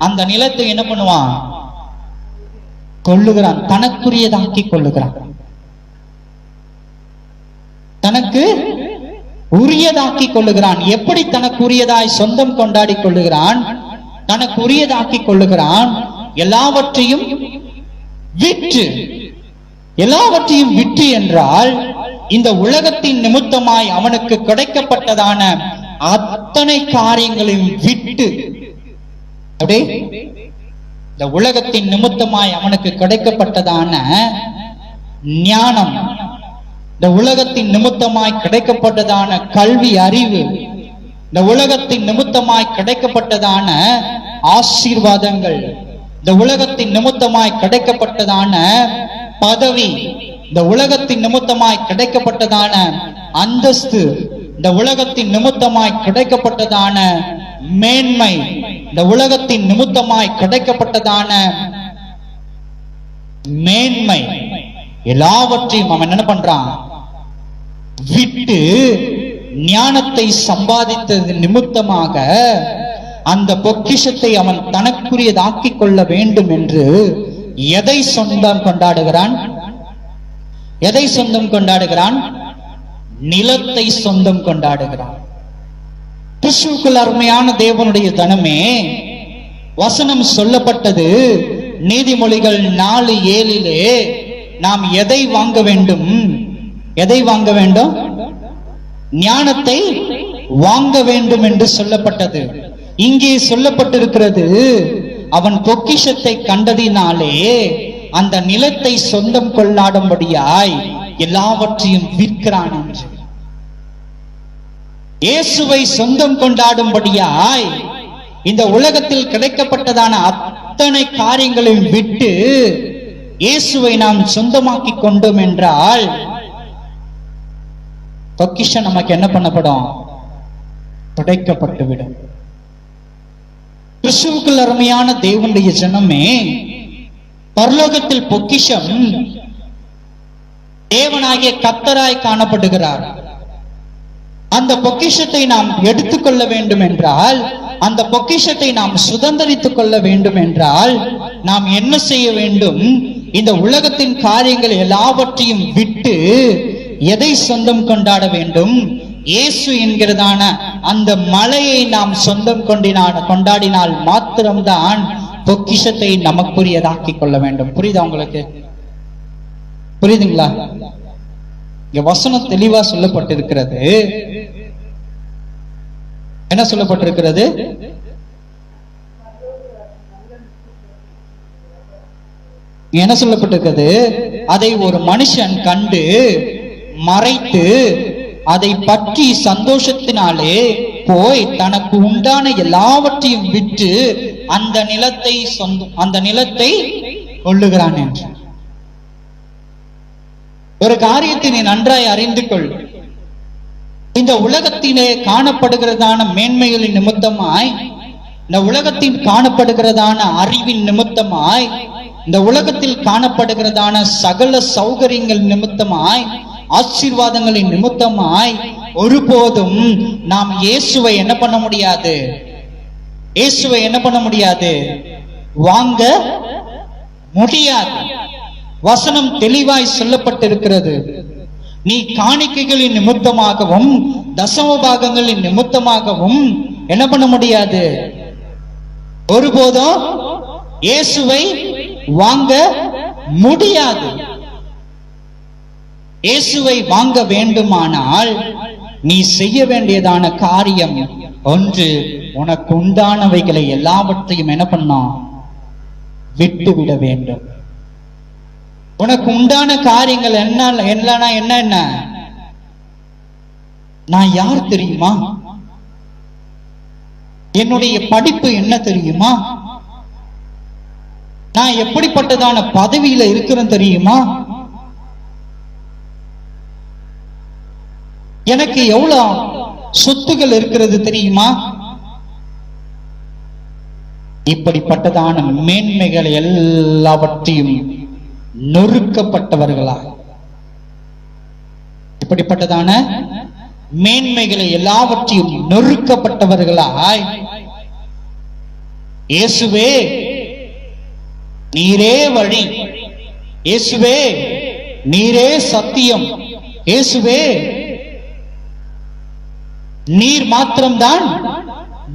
அந்த நிலத்தை என்ன பண்ணுவான்? கொள்ளுகிறான், தனக்குரியதாக்கி கொள்ளுகிறான், தனக்கு உரியதாக்கி கொள்ளுகிறான். எப்படி தனக்குரியதாய் சொந்தம் கொண்டாடி கொள்ளுகிறான்? தனக்கு உரியதாக்கி கொள்ளுகிறான். எல்லாவற்றையும் விற்று, எல்லாவற்றையும் விற்று என்றால் இந்த உலகத்தின் நிமித்தமாய் அவனுக்கு கிடைக்கப்பட்டதான அத்தனை காரியங்களையும் விட்டு, அப்படியே இந்த உலகத்தின் நிமித்தமாய் அவனுக்கு கிடைக்கப்பட்டதான ஞானம், இந்த உலகத்தின் நிமித்தமாய் கிடைக்கப்பட்டதான கல்வி அறிவு, இந்த உலகத்தின் நிமித்தமாய் கிடைக்கப்பட்டதான ஆசீர்வாதங்கள், இந்த உலகத்தின் நிமித்தமாய் கிடைக்கப்பட்டதான பதவி, இந்த உலகத்தின் நிமித்தமாய் கிடைக்கப்பட்டதான அந்தஸ்து, இந்த உலகத்தின் நிமித்தமாய் கிடைக்கப்பட்டதான மேன்மை, இந்த உலகத்தின் நிமித்தமாய் கிடைக்கப்பட்டதான மேன்மை, எல்லாவற்றையும் அவன் என்ன பண்றான்? விட்டு ஞானத்தை சம்பாதித்தது நிமித்தமாக அந்த பொக்கிஷத்தை அவன் தனக்குரியதாக்கிக் கொள்ள வேண்டும் என்று எதை சொந்தம் கொண்டாடுகிறான்? எதை சொந்தம் கொண்டாடுகிறான்? நிலத்தை சொந்தம் கொண்டாடுகிறான். கிறிஸ்துவுக்குள் அருமையான தேவனுடைய தனமே, வசனம் சொல்லப்பட்டது நீதிமொழிகள் 4:7 நாம் எதை வாங்க வேண்டும்? எதை வாங்க வேண்டும்? ஞானத்தை வாங்க வேண்டும் என்று சொல்லப்பட்டது. இங்கே சொல்லப்பட்டிருக்கிறது, அவன் பொக்கிஷத்தை கண்டதினாலே அந்த நிலத்தை சொந்தம் கொள்ளாடும்படியாய் எல்லாவற்றையும் விற்கிறான் என்று. இயேசுவை சொந்தம் கொண்டாடும்படியாய் இந்த உலகத்தில் கிடைக்கப்பட்டதான அத்தனை காரியங்களையும் விட்டு இயேசுவை நாம் சொந்தமாக்கி கொண்டோம் என்றால் பொக்கிஷம் நமக்கு என்ன பண்ணப்படும்? கிடைக்கப்பட்டுவிடும். கிறிஸ்துவுக்குள் அருமையான தேவனுடைய ஜனமே, பரலோகத்தில் பொக்கிஷம் தேவனாகிய கர்த்தராய் காணப்படுகிறார். அந்த பொக்கிஷத்தை நாம் எடுத்துக்கொள்ள வேண்டும் என்றால், அந்த பொக்கிஷத்தை நாம் சுதந்திரித்துக் கொள்ள வேண்டும் என்றால் நாம் என்ன செய்ய வேண்டும்? இந்த உலகத்தின் காரியங்கள் எல்லாவற்றையும் விட்டு எதை சொந்தம் கொண்டாட வேண்டும்? இயேசு என்கிறதான அந்த மலையை நாம் சொந்தம் கொண்டாடினால் மாத்திரம்தான் பொக்கிஷத்தை நமக்குரியதாக்கிக் கொள்ள வேண்டும். புரியுதா உங்களுக்கு? புரியுதுங்களா? இங்க வசனம் தெளிவா சொல்லப்பட்டிருக்கிறது. என்ன சொல்லப்பட்டிருக்கிறது? என்ன சொல்லப்பட்டிருக்கிறது? அதை ஒரு மனுஷன் கண்டு மறைத்து அதை பற்றி சந்தோஷத்தினாலே போய் தனக்கு உண்டான எல்லாவற்றையும் விற்று அந்த நிலத்தை கொள்ளுகிறான் என்று. ஒரு காரியத்தை நீ நன்றாய் அறிந்து கொள். இந்த உலகத்திலே காணப்படுகிறதான மேன்மைகளின் நிமித்தமாய், இந்த உலகத்தில் காணப்படுகிறதான அறிவின் நிமித்தமாய், இந்த உலகத்தில் காணப்படுகிறதான சகல சௌகரியங்கள் நிமித்தமாய், ஆசீர்வாதங்களின் நிமித்தமாய் ஒருபோதும் நாம் இயேசுவை என்ன பண்ண முடியாது? இயேசுவை என்ன பண்ண முடியாது? வாங்க முடியாது. வசனம் தெளிவாய் சொல்லப்பட்டிருக்கிறது. நீ காணிக்கைகளின் நிமித்தமாகவும் தசம பாகங்களின் நிமித்தமாகவும் என்ன பண்ண முடியாது? ஒருபோதும் இயேசுவை வாங்க முடியாது. இயேசுவை வாங்க வேண்டுமானால் நீ செய்ய வேண்டியதான காரியம் ஒன்று, உனக்கு உண்டானவைகளை எல்லாவற்றையும் என்ன பண்ணா? விட்டுவிட வேண்டும். உனக்கு உண்டான காரியங்கள் என்ன? நான் யார் தெரியுமா? என்னுடைய படிப்பு என்ன தெரியுமா? நான் எப்படிப்பட்டதான பதவியில இருக்கிறேன் தெரியுமா? எனக்கு எவ்வளவு சொத்துகள் இருக்கிறது தெரியுமா? இப்படிப்பட்டதான மேன்மைகள் எல்லாவற்றையும் நொறுக்கப்பட்டவர்களாய், இப்படிப்பட்டதான மேன்மைகளை எல்லாவற்றையும் நொறுக்கப்பட்டவர்களாய், இயேசுவே நீரே வழி, இயேசுவே நீரே சத்தியம், இயேசுவே நீர் மாத்திரம்தான்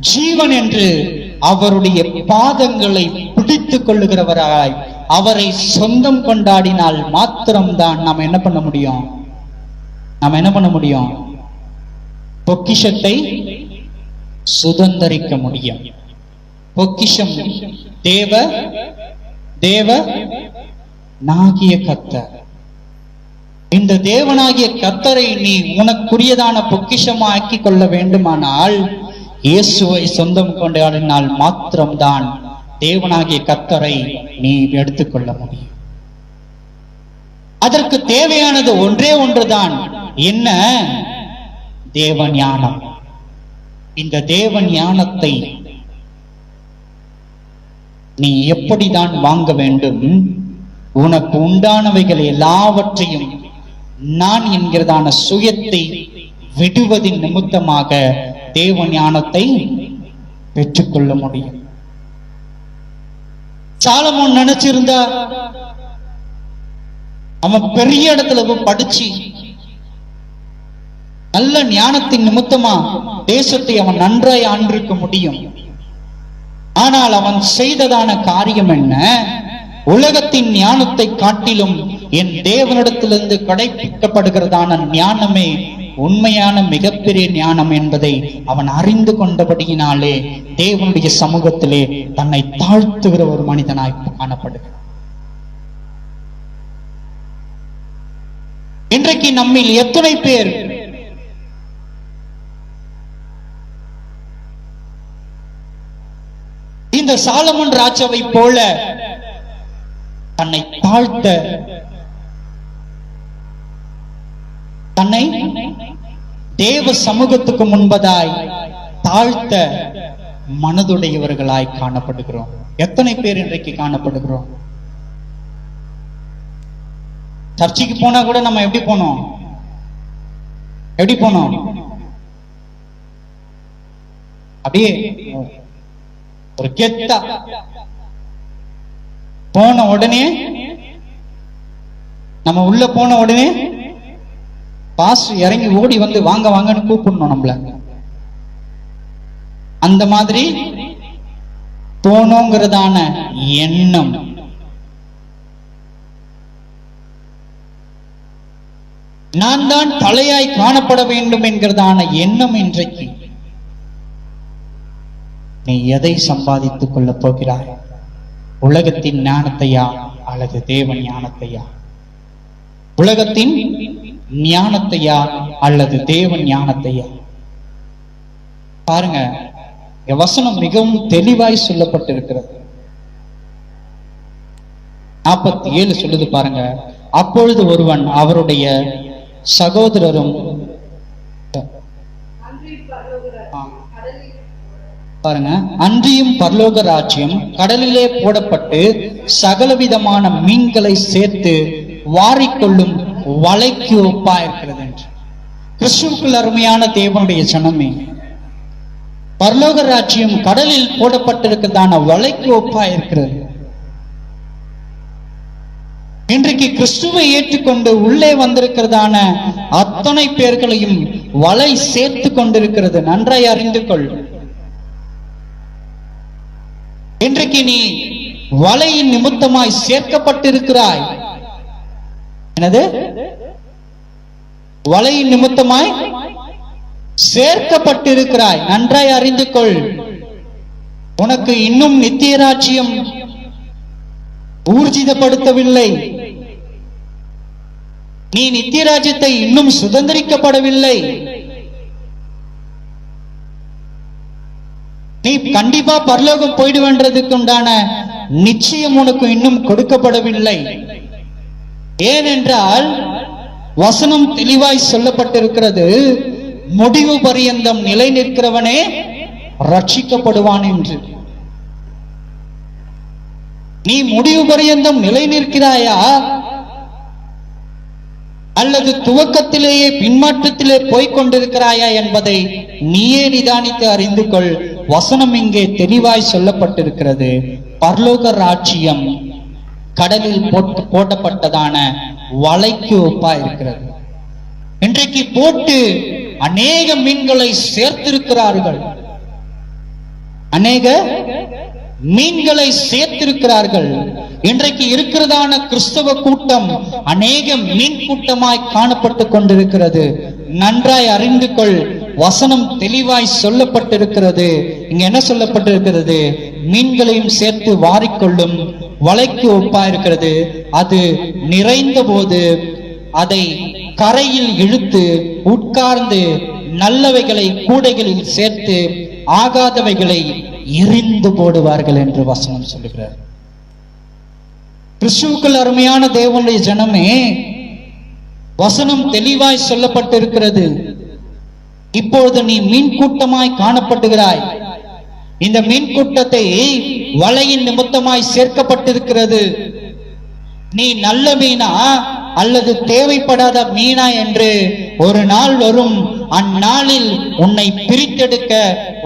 ஜீவன் என்று அவருடைய பாதங்களை பிடித்துக் கொள்ளுகிறவராய் அவரை சொந்தம் கொண்டாடினால் மாத்திரம்தான் நாம் என்ன பண்ண முடியும்? நாம் என்ன பண்ண முடியும்? பொக்கிஷத்தை சுதந்தரிக்க முடியும். பொக்கிஷம் தேவ நாகிய கர்த்தர். இந்த தேவனாகிய கர்த்தரை நீ உனக்குரியதான பொக்கிஷமாக்கி கொள்ள வேண்டுமானால் இயேசுவை சொந்தம் கொண்டாடினால் மாத்திரம்தான் தேவனாகிய கர்த்தரை நீ எடுத்துக்கொள்ள முடியும். அதற்கு தேவையானது ஒன்றே ஒன்றுதான். என்ன? தேவ ஞானம். இந்த தேவ ஞானத்தை நீ எப்படிதான் வாங்க வேண்டும்? உனக்கு உண்டானவைகள் எல்லாவற்றையும் நான் என்கிறதான சுயத்தை விடுவதின் நிமித்தமாக தேவ ஞானத்தை பெற்றுக்கொள்ள முடியும். சாலமோன் நினைச்சிருந்தா அவன் பெரிய இடத்துல போய் படிச்சு நல்ல ஞானத்தின் நிமித்தமா தேசத்தை அவன் நன்றாய் ஆண்டிருக்க முடியும். ஆனால் அவன் செய்ததான காரியம் என்ன? உலகத்தின் ஞானத்தை காட்டிலும் என் தேவனிடத்திலிருந்து கடைபிடிக்கப்படுகிறதான ஞானமே உண்மையான மிகப்பெரிய ஞானம் என்பதை அவன் அறிந்து கொண்டபடியினாலே தேவனுடைய சமூகத்திலே தன்னை தாழ்த்துகிற ஒரு மனிதனாய் காணப்படுகிறான். இன்றைக்கு நம்மில் எத்தனை பேர் இந்த சாலமோன் ராஜாவை போல தன்னை தாழ்த்த, தன்னை தேவ சமூகத்துக்கு முன்பதாய் தாழ்த்த மனதுடையவர்களாய் காணப்படுகிறோம்? எத்தனை பேர் இன்றைக்கு காணப்படுகிறோம்? சர்ச்சைக்கு போனா கூட நம்ம எப்படி போனோம்? அப்படியே ஒரு கெத்தா போன உடனே, நம்ம உள்ள போன உடனே பாஸ்டர் இறங்கி ஓடி வந்து வாங்க வாங்கன்னு கூப்பிடணும் நம்மள. அந்த மாதிரி போனோங்கிறதான எண்ணம் நான் தான் தலையாய் காணப்பட வேண்டும் என்கிறதான எண்ணம் இன்றைக்கு நீ எதை சம்பாதித்துக் கொள்ள போகிறாய்? உலகத்தின் ஞானத்தையா அல்லது தேவ ஞானத்தையா? உலகத்தின் ஞானத்தையா அல்லது தேவ ஞானத்தையா? பாருங்க, வசனம் மிகவும் தெளிவாய் சொல்லப்பட்டிருக்கிறது. 47 சொல்லுது பாருங்க. அப்பொழுது ஒருவன் அவருடைய சகோதரரும் பாருங்க, அன்றியும் பரலோக ராஜ்யம் கடலிலே போடப்பட்டு சகலவிதமான மீன்களை சேர்த்து வாரிக்கொள்ளும் வலைக்கு ஒப்பா இருக்கிறது என்று. கிறிஸ்துவுக்குள் அருமையான தேவனுடைய ஜனமே, பரலோக ராஜ்யம் கடலில் போடப்பட்டிருக்கிறதான வலைக்கு ஒப்பா இருக்கிறது. இன்றைக்கு கிறிஸ்துவை ஏற்றுக்கொண்டு உள்ளே வந்திருக்கிறதான அத்தனை பேர்களையும் வலை சேர்த்து கொண்டிருக்கிறது. நன்றாய் அறிந்து கொள். இன்றைக்கு நீ வலையின் நிமித்தமாய் சேர்க்கப்பட்டிருக்கிறாய். என்னது? வலையின் நிமித்தமாய் சேர்க்கப்பட்டிருக்கிறாய். நன்றாய் அறிந்து கொள். உனக்கு இன்னும் நித்திய ராஜ்யம் ஊர்ஜிதப்படுத்தவில்லை. நீ நித்திய ராஜ்யத்தை இன்னும் சுதந்திரிக்கப்படவில்லை. நீ கண்டிப்பா பரலோகம் போயிடுவேன்றதுக்கு உண்டான நிச்சயம் உனக்கு இன்னும் கொடுக்கப்படவில்லை. ஏனென்றால் வசனம் தெளிவாய் சொல்லப்பட்டிருக்கிறது, முடிவு பரியந்தம் நிலை நிற்கிறவனே ரட்சிக்கப்படுவான் என்று. நீ முடிவு பரியந்தம் நிலை நிற்கிறாயா, அல்லது துவக்கத்திலேயே பின்மாற்றத்திலே போய்கொண்டிருக்கிறாயா என்பதை நீயே நிதானித்து அறிந்து கொள். வசனம் இங்கே தெளிவாய் சொல்லப்பட்டிருக்கிறது. பரலோக ராஜ்யம் கடலில் போட்டப்பட்டதான வலைக்கு ஒப்பா இருக்கிறது. இன்றைக்கு போட்டு அநேக மீன்களை சேர்த்திருக்கிறார்கள், அநேக மீன்களை சேர்த்திருக்கிறார்கள். இன்றைக்கு இருக்கிறதான கிறிஸ்தவ கூட்டம் அநேக மீன் கூட்டமாய் காணப்பட்டு கொண்டிருக்கிறது. நன்றாய் அறிந்து கொள், வசனம் தெளிவாய் சொல்லப்பட்டிருக்கிறது. இங்க என்ன சொல்லப்பட்டிருக்கிறது? மீன்களையும் சேர்த்து வாரிக்கொள்ளும் வலைக்கு ஒப்பா இருக்கிறது. அது நிறைந்த போது அதை கரையில் இழுத்து உட்கார்ந்து நல்லவைகளை கூடைகளில் சேர்த்து ஆகாதவைகளை எரிந்து போடுவார்கள் என்று வசனம் சொல்லுகிறார். கிறிஸ்துவுக்குள் அருமையான தேவனுடைய ஜனமே, வசனம் தெளிவாய் சொல்லப்பட்டிருக்கிறது. இப்பொழுது நீ மீன் கூட்டமாய் காணப்படுகிறாய். இந்த மீன் கூட்டத்தை வலையின் நிமித்தமாய் சேர்க்கப்பட்டிருக்கிறது. நீ நல்ல மீனா அல்லது தேவைப்படாத மீனா என்று ஒரு நாள் வரும், அந்நாளில் உன்னை பிரித்தெடுக்க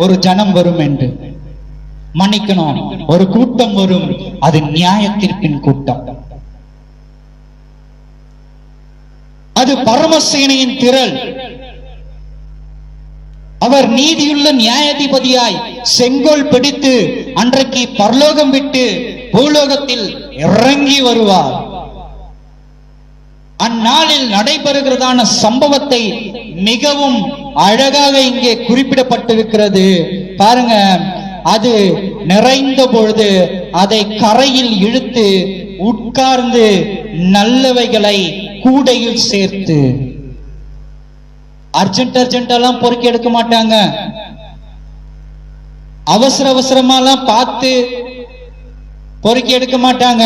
ஒரு ஜனம் வரும் என்று. மன்னிக்கணும், ஒரு கூட்டம் வரும், அது நியாய தீர்ப்பின் கூட்டம். அது பரமசேனையின் திரள். அவர் நீதியுள்ள நியாயாதிபதியாய் செங்கோல் பிடித்து அன்றைக்கு பரலோகம் விட்டு பூலோகத்தில் இறங்கி வருவார். அந்நாளில் நடைபெறுகிறதான சம்பவத்தை மிகவும் அழகாக இங்கே குறிப்பிடப்பட்டிருக்கிறது. பாருங்க, அது நிறைந்த பொழுது அதை கரையில் இழுத்து உட்கார்ந்து நல்லவைகளை கூடையில் சேர்த்து. அர்ஜென்ட் பொறுக்கி எடுக்க மாட்டாங்க. அவசரமாலாம் பார்த்து பொறுக்கி எடுக்க மாட்டாங்க.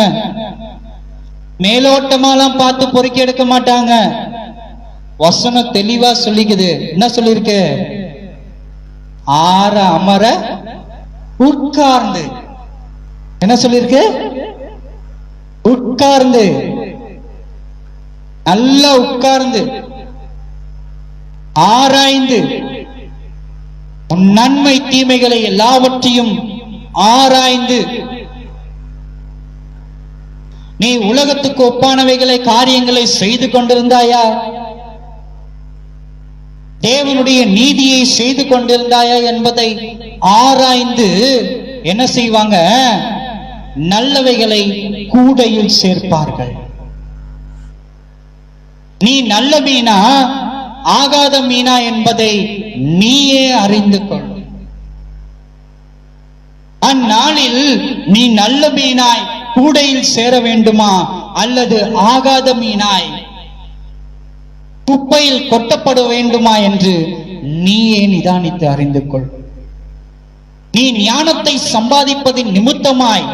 மேலோட்டமாலாம் பார்த்து பொறுக்கி எடுக்க மாட்டாங்க. வசனம் தெளிவா சொல்லிக்குது. என்ன சொல்லிருக்கு? ஆற அமர உட்கார்ந்து. என்ன சொல்லிருக்கு? உட்கார்ந்து, நல்லா உட்கார்ந்து ஆராய்ந்து உன் நன்மை தீமைகளை எல்லாவற்றையும் ஆராய்ந்து. நீ உலகத்துக்கு ஒப்பானவைகளை காரியங்களை செய்து கொண்டிருந்தாயா? தேவனுடைய நீதியை செய்து கொண்டிருந்தாயா என்பதை ஆராய்ந்து என்ன செய்வாங்க? நல்லவைகளை கூடையில் சேர்ப்பார்கள். நீ நல்ல மீனா ஆகாத மீனா என்பதை நீயே அறிந்து கொள். அந்நாளில் நீ நல்ல மீனாய் கூடையில் சேர வேண்டுமா, அல்லது ஆகாத மீனாய் குப்பையில் கொட்டப்பட வேண்டுமா என்று நீயே நிதானித்து அறிந்து கொள். நீ ஞானத்தை சம்பாதிப்பதின் நிமித்தமாய்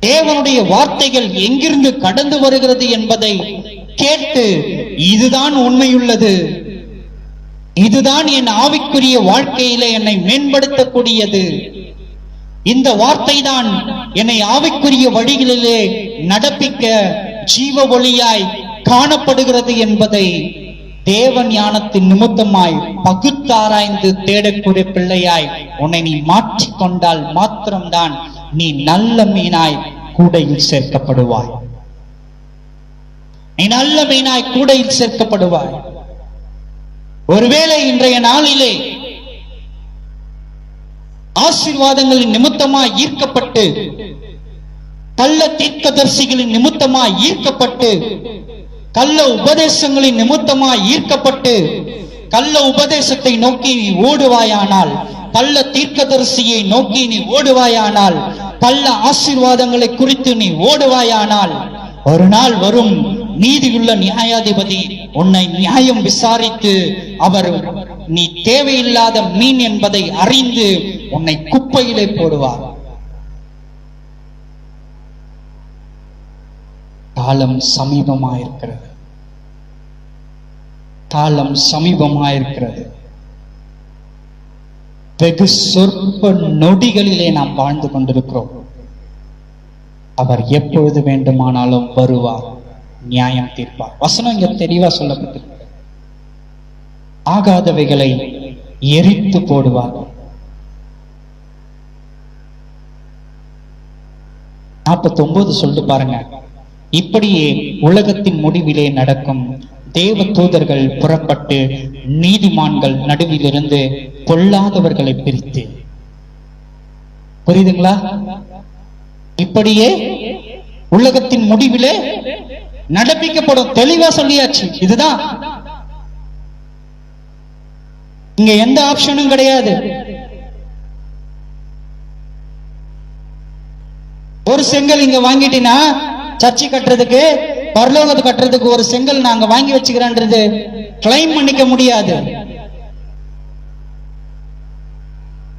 தேவனுடைய வார்த்தைகள் எங்கிருந்து கடந்து வருகிறது என்பதை கேட்டு, இதுதான் உண்மையுள்ளது, இதுதான் என் ஆவிக்குரிய வாழ்க்கையிலே என்னை மேம்படுத்தக்கூடியது, இந்த வார்த்தை தான் என்னை ஆவிக்குரிய வழிகளிலே நடப்பிக்க ஜீவ ஒளியாய் காணப்படுகிறது என்பதை தேவ ஞானத்தின் நிமித்தமாய் பகுத்தாராய்ந்து தேடக்கூடிய பிள்ளையாய் உன்னை நீ மாற்றிக்கொண்டால் மாத்திரம்தான் நீ நல்ல மீனாய் கூடையில் சேர்க்கப்படுவாய். நீ நல்ல மீனாய் கூடையில் சேர்க்கப்படுவாய். ஒருவேளை இன்றைய நாளிலே ஆசீர்வாதங்களின் நிமித்தமாய் ஈர்க்கப்பட்டு, கள்ள தீர்க்கதரிசிகளின் நிமித்தமாய் ஈர்க்கப்பட்டு, கள்ள உபதேசங்களின் நிமித்தமாய் ஈர்க்கப்பட்டு, கள்ள உபதேசத்தை நோக்கி நீ ஓடுவாயானால், கள்ள தீர்க்கதரிசியை நோக்கி நீ ஓடுவாயானால், கள்ள ஆசீர்வாதங்களை குறித்து நீ ஓடுவாயானால், ஒரு நாள் வரும், நீதியுள்ள நியாயாதிபதி உன்னை நியாயம் விசாரித்து அவர் நீ தேவையில்லாத மீன் என்பதை அறிந்து உன்னை குப்பையிலே போடுவார். காலம் சமீபமாயிருக்கிறது. காலம் சமீபமாயிருக்கிறது. வெகு சொற்ப நொடிகளிலே நாம் வாழ்ந்து கொண்டிருக்கிறோம். அவர் எப்பொழுது வேண்டுமானாலும் வருவார், நியாயம் தீர்ப்பார். வசனம் இங்க தெளிவா சொல்லப்பட்டிருக்கு. ஆகாதவைகளை எரித்து போடுவார். 49 சொல்லிட்டு பாருங்க. இப்படியே உலகத்தின் முடிவிலே நடக்கும். தேவ தூதர்கள் புறப்பட்டு நீதிமான்கள் நடுவிலிருந்து பொல்லாதவர்களை பிரித்து. புரியுதுங்களா? இப்படியே உலகத்தின் முடிவிலே நடப்பிக்கப்படும். தெளிவா சொல்லியாச்சு. இதுதான், இங்க எந்த ஆப்ஷனும் கிடையாது. ஒரு செங்கல் இங்க வாங்கிட்டீங்கன்னா சர்ச்சை கட்டுறதுக்கு, பரலோகத்தை கட்டுறதுக்கு ஒரு செங்கல் நாங்க வாங்கி வச்சுக்கிறேன்றது கிளைம் பண்ணிக்க முடியாது.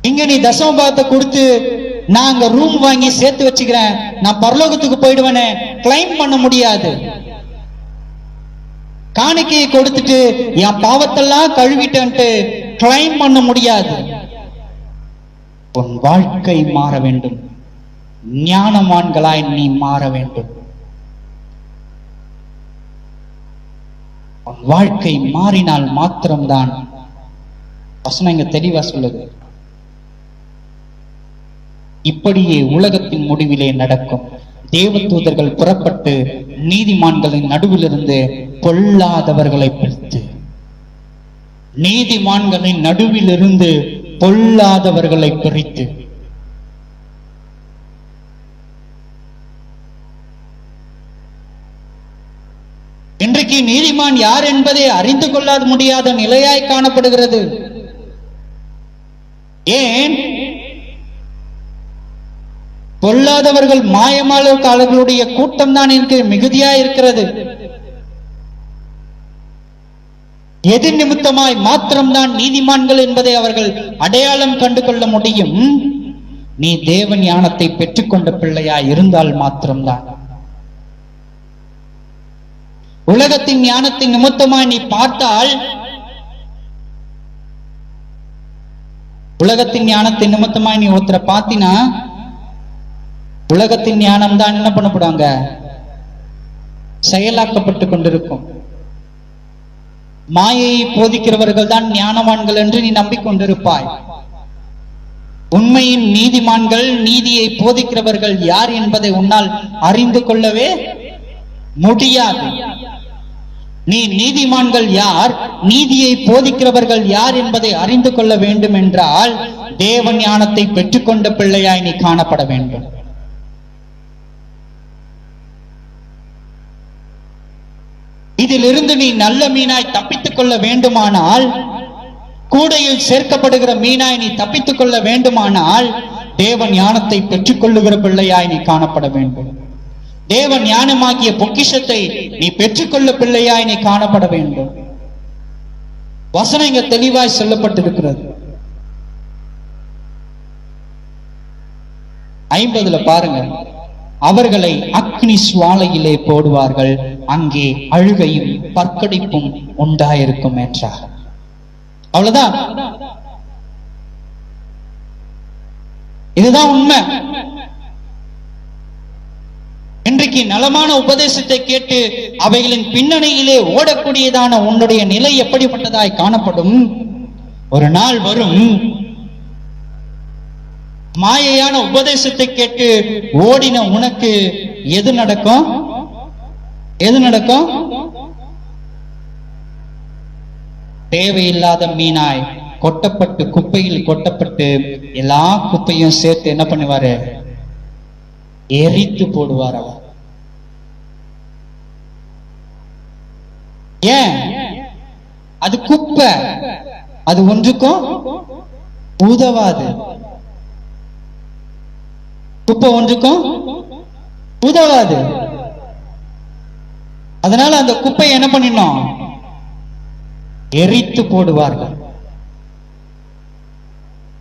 இங்க நீ தசமபாகத்தை கொடுத்து நான் அங்க ரூம் வாங்கி சேர்த்து வச்சுக்கிறேன், நான் பரலோகத்துக்கு போயிடுவேன்னு கிளைம் பண்ண முடியாது. காணிக்கையை கொடுத்துட்டு என் பாவத்தெல்லாம் கழுவிட்டேன்ட்டு கிளைம் பண்ண முடியாது. உன் வாழ்க்கை மாற வேண்டும். ஞானவான்களாய் நீ மாற வேண்டும். உன் வாழ்க்கை மாறினால் மாத்திரம்தான். வசனம் இங்க தெளிவா சொல்லுது. இப்படியே உலகத்தின் முடிவிலே நடக்கும். தேவதூதர்கள் புறப்பட்டு நீதிமான்களின் நடுவிலிருந்து பொல்லாதவர்களை பிரித்து. நீதிமான்களின் நடுவிலிருந்து பொல்லாதவர்களை பிரித்து. இன்றைக்கு நீதிமான் யார் என்பதை அறிந்து கொள்ள முடியாத நிலையாய் காணப்படுகிறது. ஏன்? பொல்லாதவர்கள் மாயமாளர்களுடைய கூட்டம் தான் எனக்கு மிகுதியா இருக்கிறது. எது நிமித்தமாய் மாத்திரம்தான் நீதிமான்கள் என்பதை அவர்கள் அடையாளம் கண்டு கொள்ள முடியும். நீ தேவ ஞானத்தை பெற்றுக்கொண்ட பிள்ளையாய் இருந்தால் மாத்திரம்தான். உலகத்தின் ஞானத்தின் நிமித்தமாய் நீ பார்த்தால், உலகத்தின் ஞானத்தின் நிமித்தமாய் நீ ஒருத்தரை பார்த்தினா, உலகத்தின் ஞானம் தான் என்ன பண்ணப்படுவாங்க? செயலாக்கப்பட்டு கொண்டிருக்கும். மாயையை போதிக்கிறவர்கள் தான் ஞானவான்கள் என்று நீ நம்பிக்கொண்டிருப்பாய். உண்மையின் நீதிமான்கள், நீதியை போதிக்கிறவர்கள் யார் என்பதை உன்னால் அறிந்து கொள்ளவே முடியாது. நீ நீதிமான்கள் யார், நீதியை போதிக்கிறவர்கள் யார் என்பதை அறிந்து கொள்ள வேண்டும் என்றால் தேவ ஞானத்தை பெற்றுக்கொண்ட பிள்ளையாய் நீ காணப்பட வேண்டும். இதிலிருந்து நீ நல்ல மீனாய் தப்பித்துக் கொள்ள வேண்டுமானால், கூடையில் சேர்க்கப்படுகிற மீனாய் நீ தப்பித்துக் கொள்ள வேண்டுமானால் தேவ ஞானத்தை பெற்றுக் கொள்ளுகிற பிள்ளையாய் நீ காணப்பட வேண்டும். தேவ ஞானமாகிய பொக்கிஷத்தை நீ பெற்றுக்கொள்ள பிள்ளையாய் நீ காணப்பட வேண்டும். வசனம் இங்க தெளிவாய் சொல்லப்பட்டிருக்கிறது. 50 பாருங்க. அவர்களை அக்னி சுவாலையிலே போடுவார்கள், அங்கே அழுகையும் பற்கடிப்பும் உண்டாயிருக்கும் என்றார். அவ்வளவுதான். இதுதான் உண்மை. இன்றைக்கு நலமான உபதேசத்தை கேட்டு அவைகளின் பின்னணியிலே ஓடக்கூடியதான உன்னுடைய நிலை எப்படிப்பட்டதாய் காணப்படும்? ஒரு நாள் வரும், மாயையான உபதேசத்தை கேட்டு ஓடின உனக்கு எது நடக்கும்? எது நடக்கும்? தேவையில்லாத மீனாய் கொட்டப்பட்டு, குப்பையில் கொட்டப்பட்டு எல்லா குப்பையும் சேர்த்து என்ன பண்ணுவாரு? எரித்து போடுவார் அவர். ஏன்? அது குப்பை, அது ஒன்றுக்கும் உதவாது. குப்பை ஒன்றுக்கும் உதவாது. அதனால அந்த குப்பையை என்ன பண்ணிடணும்? எரித்து போடுவார்கள்.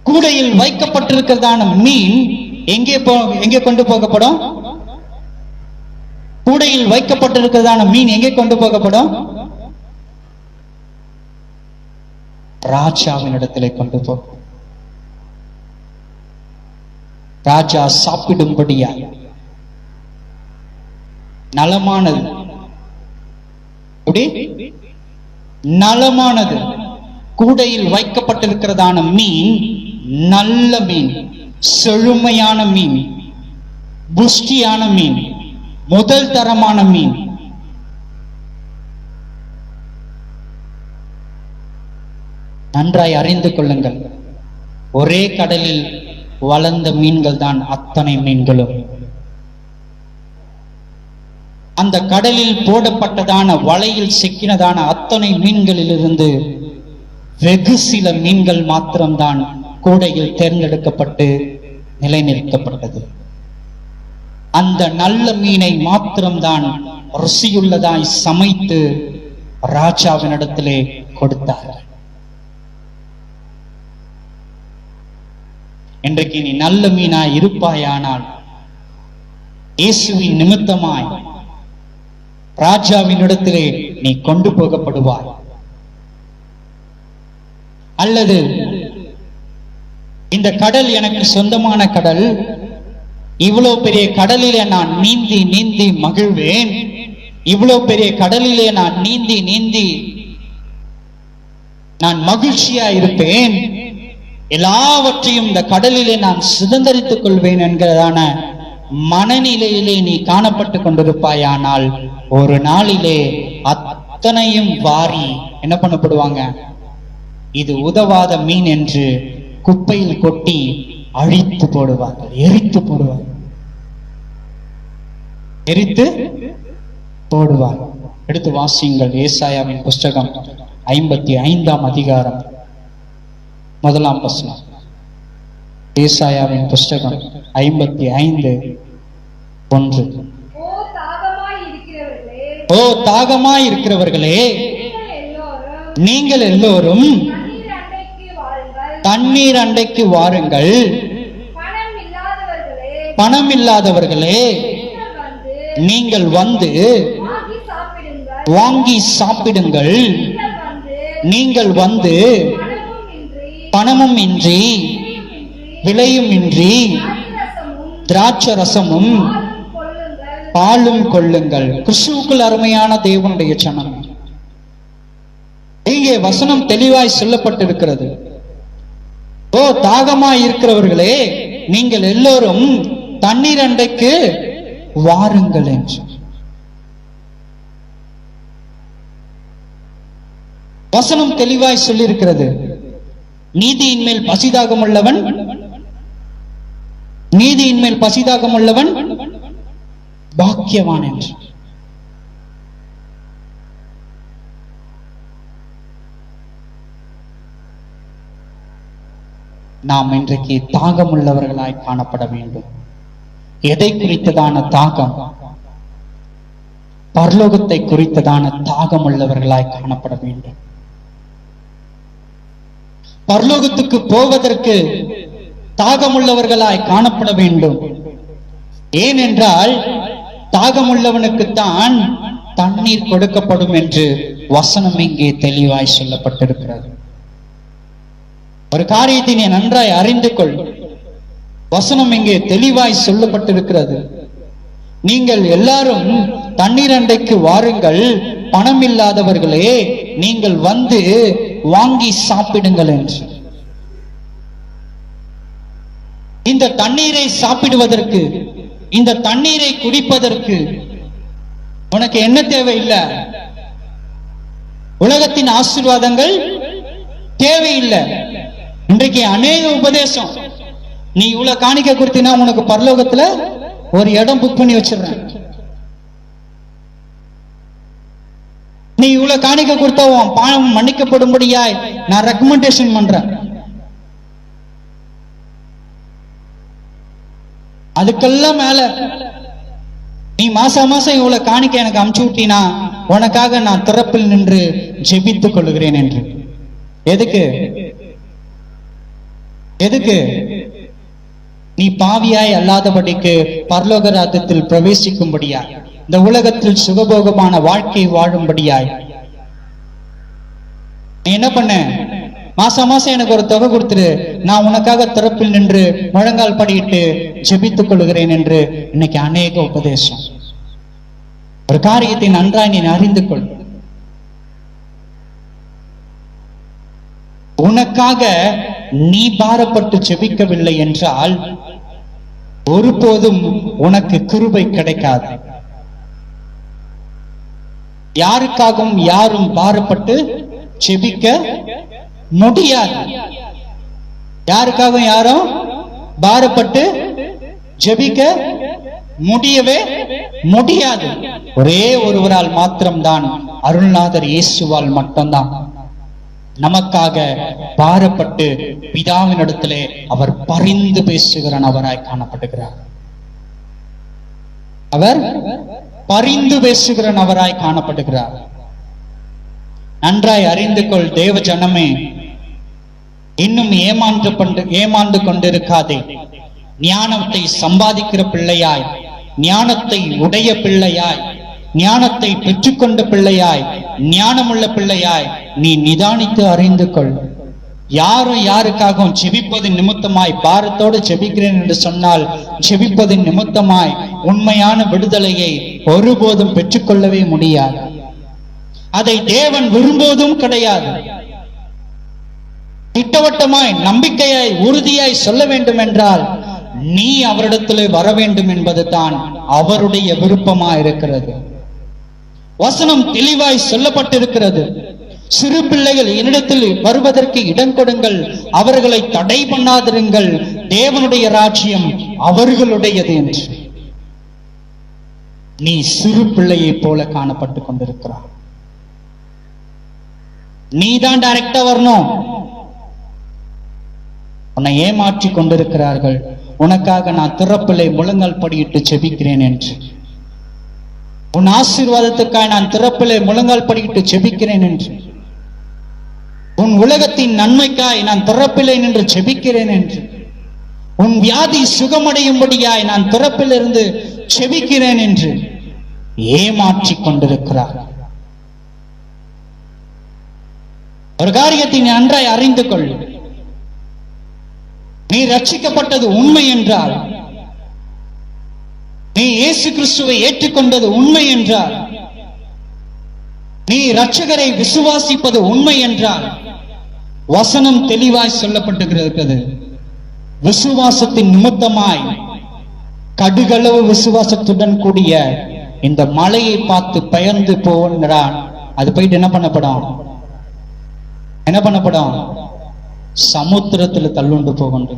கூடையில் வைக்கப்பட்டிருக்கிறதான மீன் எங்கே கொண்டு போகப்படும்? கூடையில் வைக்கப்பட்டிருக்கிறதான மீன் எங்கே கொண்டு போகப்படும்? ராஜாவின் இடத்திலே கொண்டு போகும். ராஜா சாப்பிடும்படியா நலமானது, நலமானது கூடையில் வைக்கப்பட்டிருக்கிறதான மீன் நல்ல மீன், செழுமையான மீன், புஷ்டியான மீன், முதல் தரமான மீன். நன்றாய் அறிந்து கொள்ளுங்கள், ஒரே கடலில் வளர்ந்த மீன்கள் தான் அத்தனை மீன்களும். அந்த கடலில் போடப்பட்டதான வலையில் சிக்கினதான அத்தனை மீன்களிலிருந்து வெகு சில மீன்கள் மாத்திரம்தான் கூடையில் தேர்ந்தெடுக்கப்பட்டு நிலைநிறுத்தப்பட்டது. அந்த நல்ல மீனை மாத்திரம்தான் ருசியுள்ளதாய் சமைத்து ராஜாவினிடத்திலே கொடுத்தார்கள். இன்றைக்கு நீ நல்ல மீனாய் இருப்பாயானால் இயேசுவின் நிமித்தமாய் ராஜாவினிடத்திலே நீ கொண்டு போகப்படுவாய். அல்லது இந்த கடல் எனக்கு சொந்தமான கடல், இவ்வளவு பெரிய கடலிலே நான் நீந்தி நீந்தி மகிழ்வேன், இவ்வளவு பெரிய கடலிலே நான் நீந்தி நீந்தி நான் மகிழ்ச்சியா இருப்பேன், எல்லாவற்றையும் இந்த கடலிலே நான் சுதந்திரித்துக் கொள்வேன் என்கிறதான மனநிலையிலே நீ காணப்பட்டு கொண்டிருப்பாயானால் ஒரு நாளிலே அத்தனையும் வாரி என்ன பண்ணப்படுவாங்க? இது உதவாத மீன் என்று குப்பையில் கொட்டி அழித்து போடுவார்கள், எரித்து போடுவார்கள், எரித்து போடுவார்கள். எடுத்து வாசியுங்கள் ஏசாயாவின் புஸ்தகம் 55ஆம் அதிகாரம் 1ஆம் வசனம். ஏசாயாவின் புஸ்தகம் 55:1. ஓ தாகமாய் இருக்கிறவர்களே, நீங்கள் எல்லோரும் தண்ணீர் அண்டைக்கு வாருங்கள். பணம் இல்லாதவர்களே, நீங்கள் வந்து வாங்கி சாப்பிடுங்கள். நீங்கள் வந்து பணமும் இன்றி விலையும் இன்றி திராட்சை ரசமும் பாலும் கொள்ளுங்கள். கிறிஸ்துவுக்குள் அருமையான தேவனுடைய ஜனம், இங்கே வசனம் தெளிவாய் சொல்லப்பட்டிருக்கிறது. ஓ தாகமாய் இருக்கிறவர்களே, நீங்கள் எல்லோரும் தண்ணீர் அண்டைக்கு வாருங்கள் என்று. வசனம் தெளிவாய் சொல்லியிருக்கிறது. நீதியின் மேல் பசிதாகம் உள்ளவன், நீதியின் மேல் பசிதாகம் உள்ளவன் பாக்கியவான் என்று. நாம் இன்றைக்கு தாகம் உள்ளவர்களாய் காணப்பட வேண்டும். எதை குறித்ததான தாகம்? பரலோகத்தை குறித்ததான தாகம் உள்ளவர்களாய் காணப்பட வேண்டும். பரலோகத்துக்கு போவதற்கு தாகமுள்ளவர்களாய் காணப்பட வேண்டும். ஏனென்றால் தாகமுள்ளவனுக்குத்தான் தண்ணீர் கொடுக்கப்படும் என்று வசனம் இங்கே தெளிவாய் சொல்லப்பட்டிருக்கிறது. ஒரு காரியத்தை நீ நன்றாய் அறிந்து கொள். வசனம் இங்கே தெளிவாய் சொல்லப்பட்டிருக்கிறது. நீங்கள் எல்லாரும் தண்ணீர் அண்டைக்கு வாருங்கள், பணம் இல்லாதவர்களே நீங்கள் வந்து வாங்கி சாப்பிடுங்கள் என்று. இந்த தண்ணீரை சாப்பிடுவதற்கு, இந்த தண்ணீரை குடிப்பதற்கு உனக்கு என்ன தேவையில்லை? உலகத்தின் ஆசீர்வாதங்கள் தேவையில்லை. இன்றைக்கு அநேக உபதேசம், நீ இவ்வளவு காணிக்க கொடுத்தினா உனக்கு பரலோகத்துல ஒரு இடம் புக் பண்ணி வச்சிடுறேன், நீ இவ்வளவு காணிக்க கொடுத்தா உன் பாவம் மன்னிக்கப்படும்படியாய் நான் ரெக்கமெண்டேஷன் பண்றேன். அதுக்கெல்லாம் மேல நீ மாசம் மாசம் இவ்வளவு காணிக்க எனக்கு அமுச்சு விட்டினா உனக்காக நான் திறப்பில் நின்று ஜெபித்துக் கொள்கிறேன் என்று. எதுக்கு? எதுக்கு? நீ பாவியாய் அல்லாதபடிக்கு பரலோக ராஜ்யத்தில் பிரவேசிக்கும்படியாய், இந்த உலகத்தில் சுகபோகமான வாழ்க்கை வாழும்படியாய். நீ என்ன பண்ண? மாசம் மாசம் எனக்கு ஒரு தொகை கொடுத்துரு, நான் உனக்காக திறப்பில் நின்று முழங்கால் படியிட்டு ஜெபித்துக் கொள்கிறேன் என்று இன்னைக்கு அநேக உபதேசம். ஒரு காரியத்தை நன்றாய் நீ அறிந்து கொள். உனக்காக நீ பாரப்பட்டு ஜெபிக்கவில்லை என்றால் ஒருபோதும் உனக்கு கிருபை கிடைக்காது. யாருக்காகவும் யாரும் பாரப்பட்டு ஜெபிக்க முடியாது. யாருக்காகவும் யாரும் பாரப்பட்டு ஜெபிக்க முடியவே முடியாது. ஒரே ஒருவரால் மாத்திரம்தான், அருள்நாதர் இயேசுவால் மட்டும்தான் நமக்காக பாரப்பட்டு பிதாவினிடத்திலே அவர் பரிந்து பேசுகிற நபராய் காணப்படுகிறார். அவர் பரிந்து பேசுகிற நபராய் காணப்படுகிறார். நன்றாய் அறிந்து கொள் தேவ ஜனமே, இன்னும் ஏமாந்து கொண்டிருக்காதே. ஞானத்தை சம்பாதிக்கிற பிள்ளையாய், ஞானத்தை உடைய பிள்ளையாய், ஞானத்தை பெற்றுக்கொண்ட பிள்ளையாய், ஞானமுள்ள பிள்ளையாய் நீ நிதானித்து அறிந்து கொள். யாரும் யாருக்காகவும் ஜெபிப்பதின் நிமித்தமாய் பாரத்தோடு ஜெபிக்கிறேன் என்று சொன்னால் ஜெபிப்பதின் நிமித்தமாய் உண்மையான விடுதலையை ஒருபோதும் பெற்றுக்கொள்ளவே முடியாது. அதை தேவன் விரும்புவதும் கிடையாது. திட்டவட்டமாய் நம்பிக்கையாய் உறுதியாய் சொல்ல வேண்டும் என்றால் நீ அவரிடத்திலே வர வேண்டும் என்பது தான் அவருடைய விருப்பமாய் இருக்கிறது. வசனம் தெளிவாய் சொல்லப்பட்டிருக்கிறது. சிறு பிள்ளைகள் என்னிடத்தில் வருவதற்கு இடம் கொடுங்கள், அவர்களை தடை பண்ணாதிருங்கள், தேவனுடைய ராஜ்யம் அவர்களுடையது என்று. நீ சிறு பிள்ளையை போல காணப்பட்டு கொண்டிருக்கிறாய். நீதான் டைரக்டா வரணும். உன்னை ஏமாற்றி கொண்டிருக்கிறார்கள். உனக்காக நான் திறப்பிலே முழங்கால் படியிட்டு ஜெபிக்கிறேன் என்று, உன் ஆசீர்வாதத்துக்காக நான் திறப்பிலே முழங்கால் படியிட்டு ஜெபிக்கிறேன் என்று, உன் உலகத்தின் நன்மைக்காய் நான் திறப்பிலே நின்று ஜெபிக்கிறேன் என்று, உன் வியாதி சுகமடையும்படியாய் நான் திறப்பிலிருந்து ஜெபிக்கிறேன் என்று ஏமாற்றி கொண்டிருக்கிறார். ஒரு காரியத்தை நீ நன்றாய் அறிந்து கொள். நீ ரட்சிக்கப்பட்டது உண்மை என்றால், நீ இயேசு கிறிஸ்துவை ஏற்றுக்கொண்டது உண்மை என்றால், நீ இரட்சகரை விசுவாசிப்பது உண்மை என்றால், வசனம் தெளிவாய் சொல்லப்பட்டிருக்கிறது. விசுவாசத்தின் நிமித்தமாய் கடுகளவு விசுவாசத்துடன் கூடிய இந்த மலையை பார்த்து பெயர்ந்து போகிறான். அது போயிட்டு என்ன பண்ணப்படும்? என்ன பண்ணப்படும்? சமுத்திரத்தில் தள்ளுண்டு போகின்ற.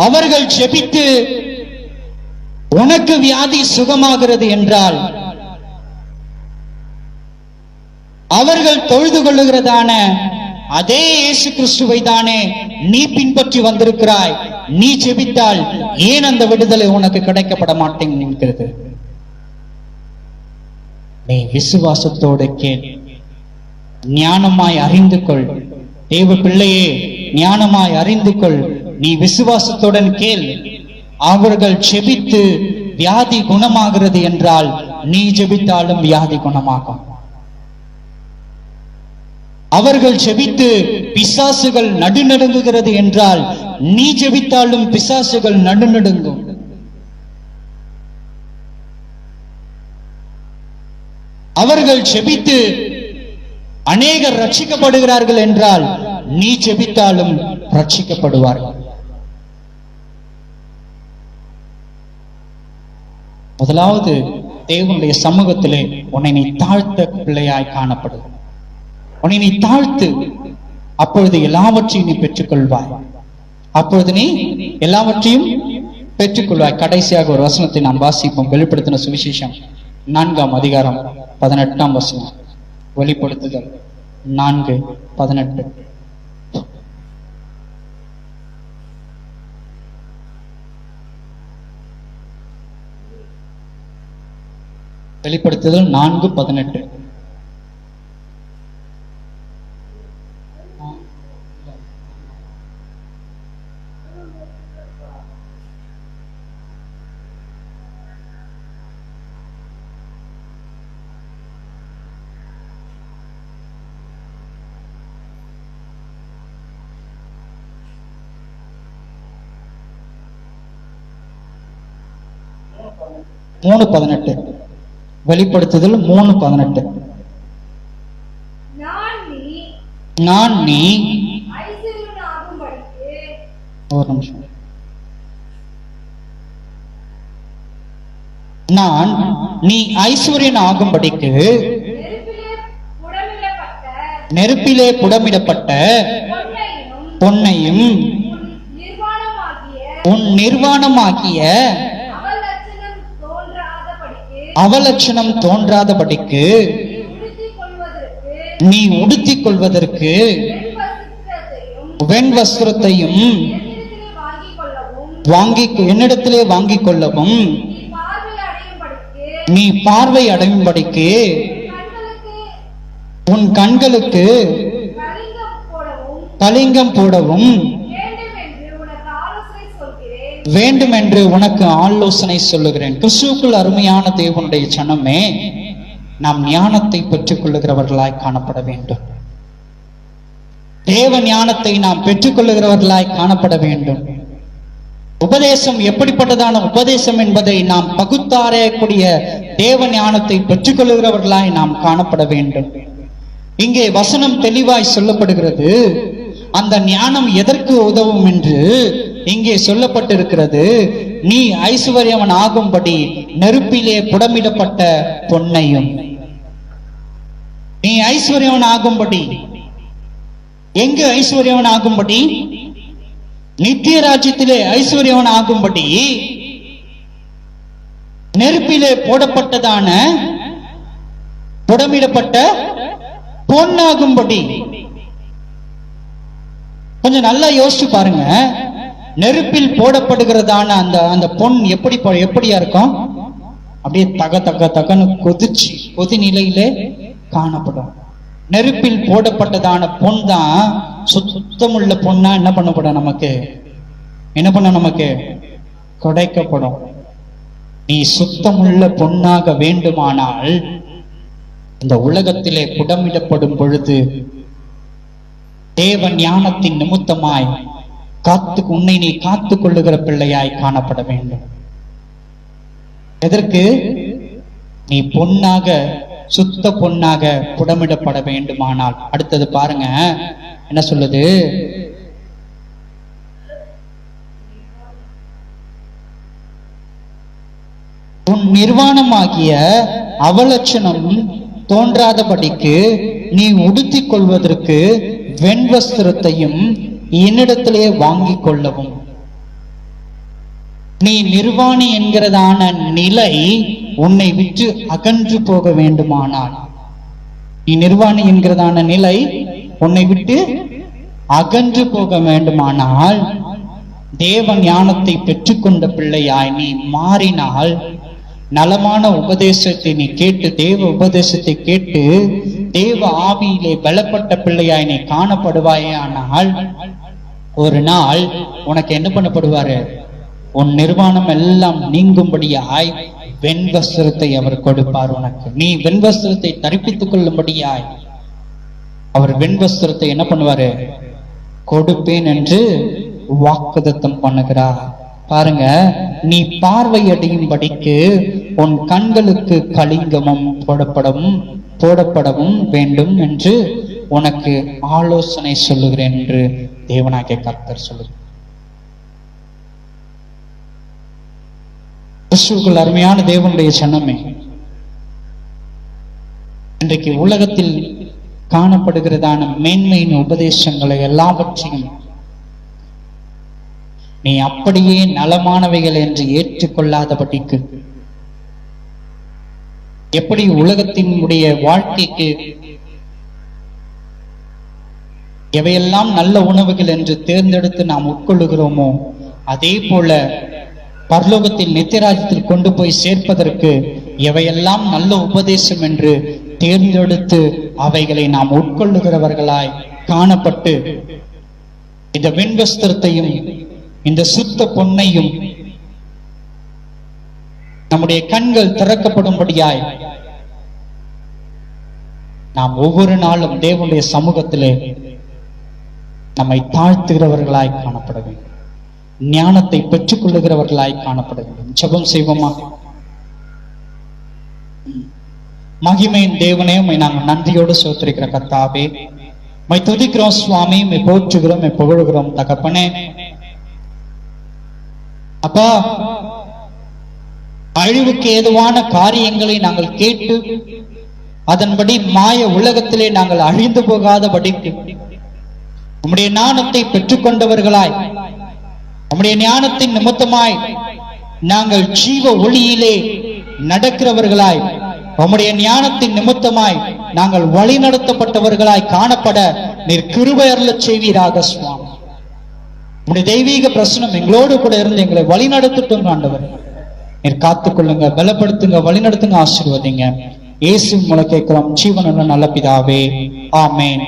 அவர்கள் ஜெபித்து உனக்கு வியாதி சுகமாகிறது என்றால், அவர்கள் தொழுது கொள்ளுகிறதான அதே இயேசு கிறிஸ்துவை தானே நீ பின்பற்றி வந்திருக்கிறாய். நீ ஜெபித்தால் ஏன் அந்த விடுதலை உனக்கு கிடைக்கப்பட மாட்டேங்கிறது? நீ விசுவாசத்தோடு கேள், ஞானமாய் அறிந்து கொள். தேவ பிள்ளையே, ஞானமாய் அறிந்து கொள். நீ விசுவாசத்துடன் கேள். அவர்கள் ஜெபித்து வியாதி குணமாகிறது என்றால் நீ ஜெபித்தாலும் வியாதி குணமாகும். அவர்கள் ஜெபித்து பிசாசுகள் நடுநடுங்குகிறது என்றால் நீ ஜெபித்தாலும் பிசாசுகள் நடுநடுங்கும். அவர்கள் ஜெபித்து அநேகர் ரட்சிக்கப்படுகிறார்கள் என்றால் நீ ஜெபித்தாலும் ரட்சிக்கப்படுவார்கள். முதலாவது தேவனுடைய சமூகத்திலே உன்னை நீ தாழ்த்த பிள்ளையாய் காணப்படும். உன்னை நீ தாழ்த்து, அப்பொழுது எல்லாவற்றையும் நீ பெற்றுக்கொள்வாய். அப்பொழுது நீ எல்லாவற்றையும் பெற்றுக்கொள்வாய். கடைசியாக ஒரு வசனத்தை நாம் வாசிப்போம். வெளிப்படுத்தின சுவிசேஷம் 4ஆம் அதிகாரம் 18ஆம் வசனம். வெளிப்படுத்துதல் 4:18. வெளிப்படுத்துதல் 4:18. மூணு 18. வெளிப்படுத்துதல் 3:18. நான் நீ ஒரு நிமிஷம். நான் நீ ஐஸ்வர்யன் ஆகும்படிக்கு நெருப்பிலே புடமிடப்பட்ட பொன்னையும் உன் நிர்வாணமாகிய அவலட்சணம் தோன்றாதபடிக்கு நீ உடுத்திக் கொள்வதற்கு வெண் வஸ்திரத்தையும் என்னிடத்திலே வாங்கிக் கொள்ளவும் நீ பார்வை அடையும்படிக்கு உன் கண்களுக்கு கலிங்கம் போடவும் வேண்டும் என்று உனக்கு ஆலோசனை சொல்லுகிறேன். கிறிஸ்துவுக்குள் அருமையான தேவனுடைய சனமே, நாம் ஞானத்தை பெற்றுக் கொள்ளுகிறவர்களாய் காணப்பட வேண்டும். தேவ ஞானத்தை நாம் பெற்றுக் கொள்ளுகிறவர்களாய் காணப்பட வேண்டும். உபதேசம் எப்படிப்பட்டதான உபதேசம் என்பதை நாம் பகுத்தாரையக்கூடிய தேவ ஞானத்தை பெற்றுக் கொள்ளுகிறவர்களாய் நாம் காணப்பட வேண்டும். இங்கே வசனம் தெளிவாய் சொல்லப்படுகிறது. அந்த ஞானம் எதற்கு உதவும் என்று இங்கே சொல்லப்பட்டிருக்கிறது. நீ ஐஸ்வர்யவன் ஆகும்படி நெருப்பிலே புடமிடப்பட்ட பொன்னையும். நீ ஐஸ்வர்யவன் ஆகும்படி, எங்கு ஐஸ்வர்யவன் ஆகும்படி? நித்திய ராஜ்யத்திலே ஐஸ்வர்யவன் ஆகும்படி நெருப்பிலே போடப்பட்டதான புடமிடப்பட்ட பொன்னாகும்படி. கொஞ்சம் நல்லா யோசிச்சு பாருங்க. நெருப்பில் போடப்படுகிறதான அந்த பொன் எப்படியா இருக்கும்? அப்படியே தகன்னு கொதி நிலையிலே காணப்படும். நெருப்பில் போடப்பட்டதான பொன் தான் சுத்தமுள்ள பொன்னா என்ன பண்ணப்படும்? நமக்கு கிடைக்கப்படும். நீ சுத்தமுள்ள பொன்னாக வேண்டுமானால் இந்த உலகத்திலே புடமிடப்படும் பொழுது தேவ ஞானத்தின் நிமித்தமாய் உன்னை நீ காத்துக் கொள்ளுகிற பிள்ளையாய் காணப்பட வேண்டும். எதற்கு? நீ பொன்னாக, சுத்த பொன்னாக புடமிடப்பட வேண்டுமானால். அடுத்தது பாருங்க என்ன சொல்லுது? உன் நிர்வாணமாகிய அவலட்சணம் தோன்றாதபடிக்கு நீ உடுத்திக் கொள்வதற்கு வெண்வஸ்திரத்தையும் என்னிடத்திலே வாங்கிக் கொள்ளவும். நீ நிர்வாணி என்கிறதான நிலை உன்னை விட்டு அகன்று போக வேண்டுமானால், நீ நிர்வாணி என்கிறதான நிலை உன்னை விட்டு அகன்று போக வேண்டுமானால், தேவ ஞானத்தை பெற்றுக்கொண்ட பிள்ளையாய் நீ மாறினால், நலமான உபதேசத்தை நீ கேட்டு, தேவ உபதேசத்தை கேட்டு தேவ ஆவியிலே பலப்பட்ட பிள்ளையாய் நீ காணப்படுவாயே. ஆனால் ஒரு நாள் உனக்கு என்ன பண்ணப்படுவாரு? உன் நிர்வாணம் எல்லாம் நீங்கும்படியாய் வெண்வஸ்திரத்தை அவர் கொடுப்பார் உனக்கு. நீ வெண்வஸ்திரத்தை தரிப்பித்துக் கொள்ளும்படியாய் அவர் வெண்வஸ்திரத்தை என்ன பண்ணுவாரு? கொடுப்பேன் என்று வாக்குதத்தம் பண்ணுகிறார். பாருங்க, நீ பார்வையடையும்படிக்கு உன் கண்களுக்கு கலிங்கமும் போடப்படவும் வேண்டும் என்று உனக்கு ஆலோசனை சொல்லுகிறேன் என்று தேவனாகிய கர்த்தர் சொல்லுகிறார். கிறிஸ்துவுக்குள் அருமையான தேவனுடைய சனமே, இன்றைக்கு உலகத்தில் காணப்படுகிறதான மேன்மையின் உபதேசங்களை எல்லாவற்றையும் நீ அப்படியே நலமானவைகள் என்று ஏற்றுக்கொள்ளாதபடிக்கு, எப்படி உலகத்தினுடைய வாழ்க்கைக்கு எவையெல்லாம் நல்ல உணவுகள் என்று தேர்ந்தெடுத்து நாம் உட்கொள்ளுகிறோமோ, அதே போல பரலோகத்தில் நித்தியராஜ்யத்தில் கொண்டு போய் சேர்ப்பதற்கு எவையெல்லாம் நல்ல உபதேசம் என்று தேர்ந்தெடுத்து அவைகளை நாம் உட்கொள்ளுகிறவர்களாய் காணப்பட்டு இந்த வெண்வஸ்திரத்தையும் இந்த சுத்த பொன்னையும் நம்முடைய கண்கள் திறக்கப்படும்படியாய் நாம் ஒவ்வொரு நாளும் தேவனுடைய சமூகத்திலே நம்மை தாழ்த்துகிறவர்களாய் காணப்பட வேண்டும். ஞானத்தை பெற்றுக் கொள்ளுகிறவர்களாய் காணப்பட வேண்டும். ஜெபம் செய்வோமா? மகிமையின் தேவனே, உம்மை நாங்கள் நன்றியோடு சோத்திருக்கிற கர்த்தாவே, உம்மை துதிக்கிறோம் சுவாமி, உம்மை போற்றுகிறோம், உம்மை புகழுகிறோம் தகப்பனே. அப்பா, அழிவுக்கு ஏதுவான காரியங்களை நாங்கள் கேட்டு அதன்படி மாய உலகத்திலே நாங்கள் அழிந்து போகாதபடிக்கு உம்முடைய ஞானத்தை பெற்றுக்கொண்டவர்களாய், உம்முடைய ஞானத்தின் நிமித்தமாய் நாங்கள் ஜீவ ஒளியிலே நடக்கிறவர்களாய், உம்முடைய ஞானத்தின் நிமித்தமாய் நாங்கள் வழி நடத்தப்பட்டவர்களாய் காணப்பட நீர் கிருபை அருளச் செய்வீராக சுவாமி. உம்முடைய தெய்வீக பிரசனம் எங்களோடு கூட இருந்து எங்களை வழி நடத்தட்டும் ஆண்டவர். நீர் காத்துக்கொள்ளுங்க, பலப்படுத்துங்க, வழி நடத்துங்க, ஆசீர்வதிங்க. இயேசு மூலம் கேட்கிறோம் ஜீவனுள்ள நல்ல பிதாவே, ஆமென்.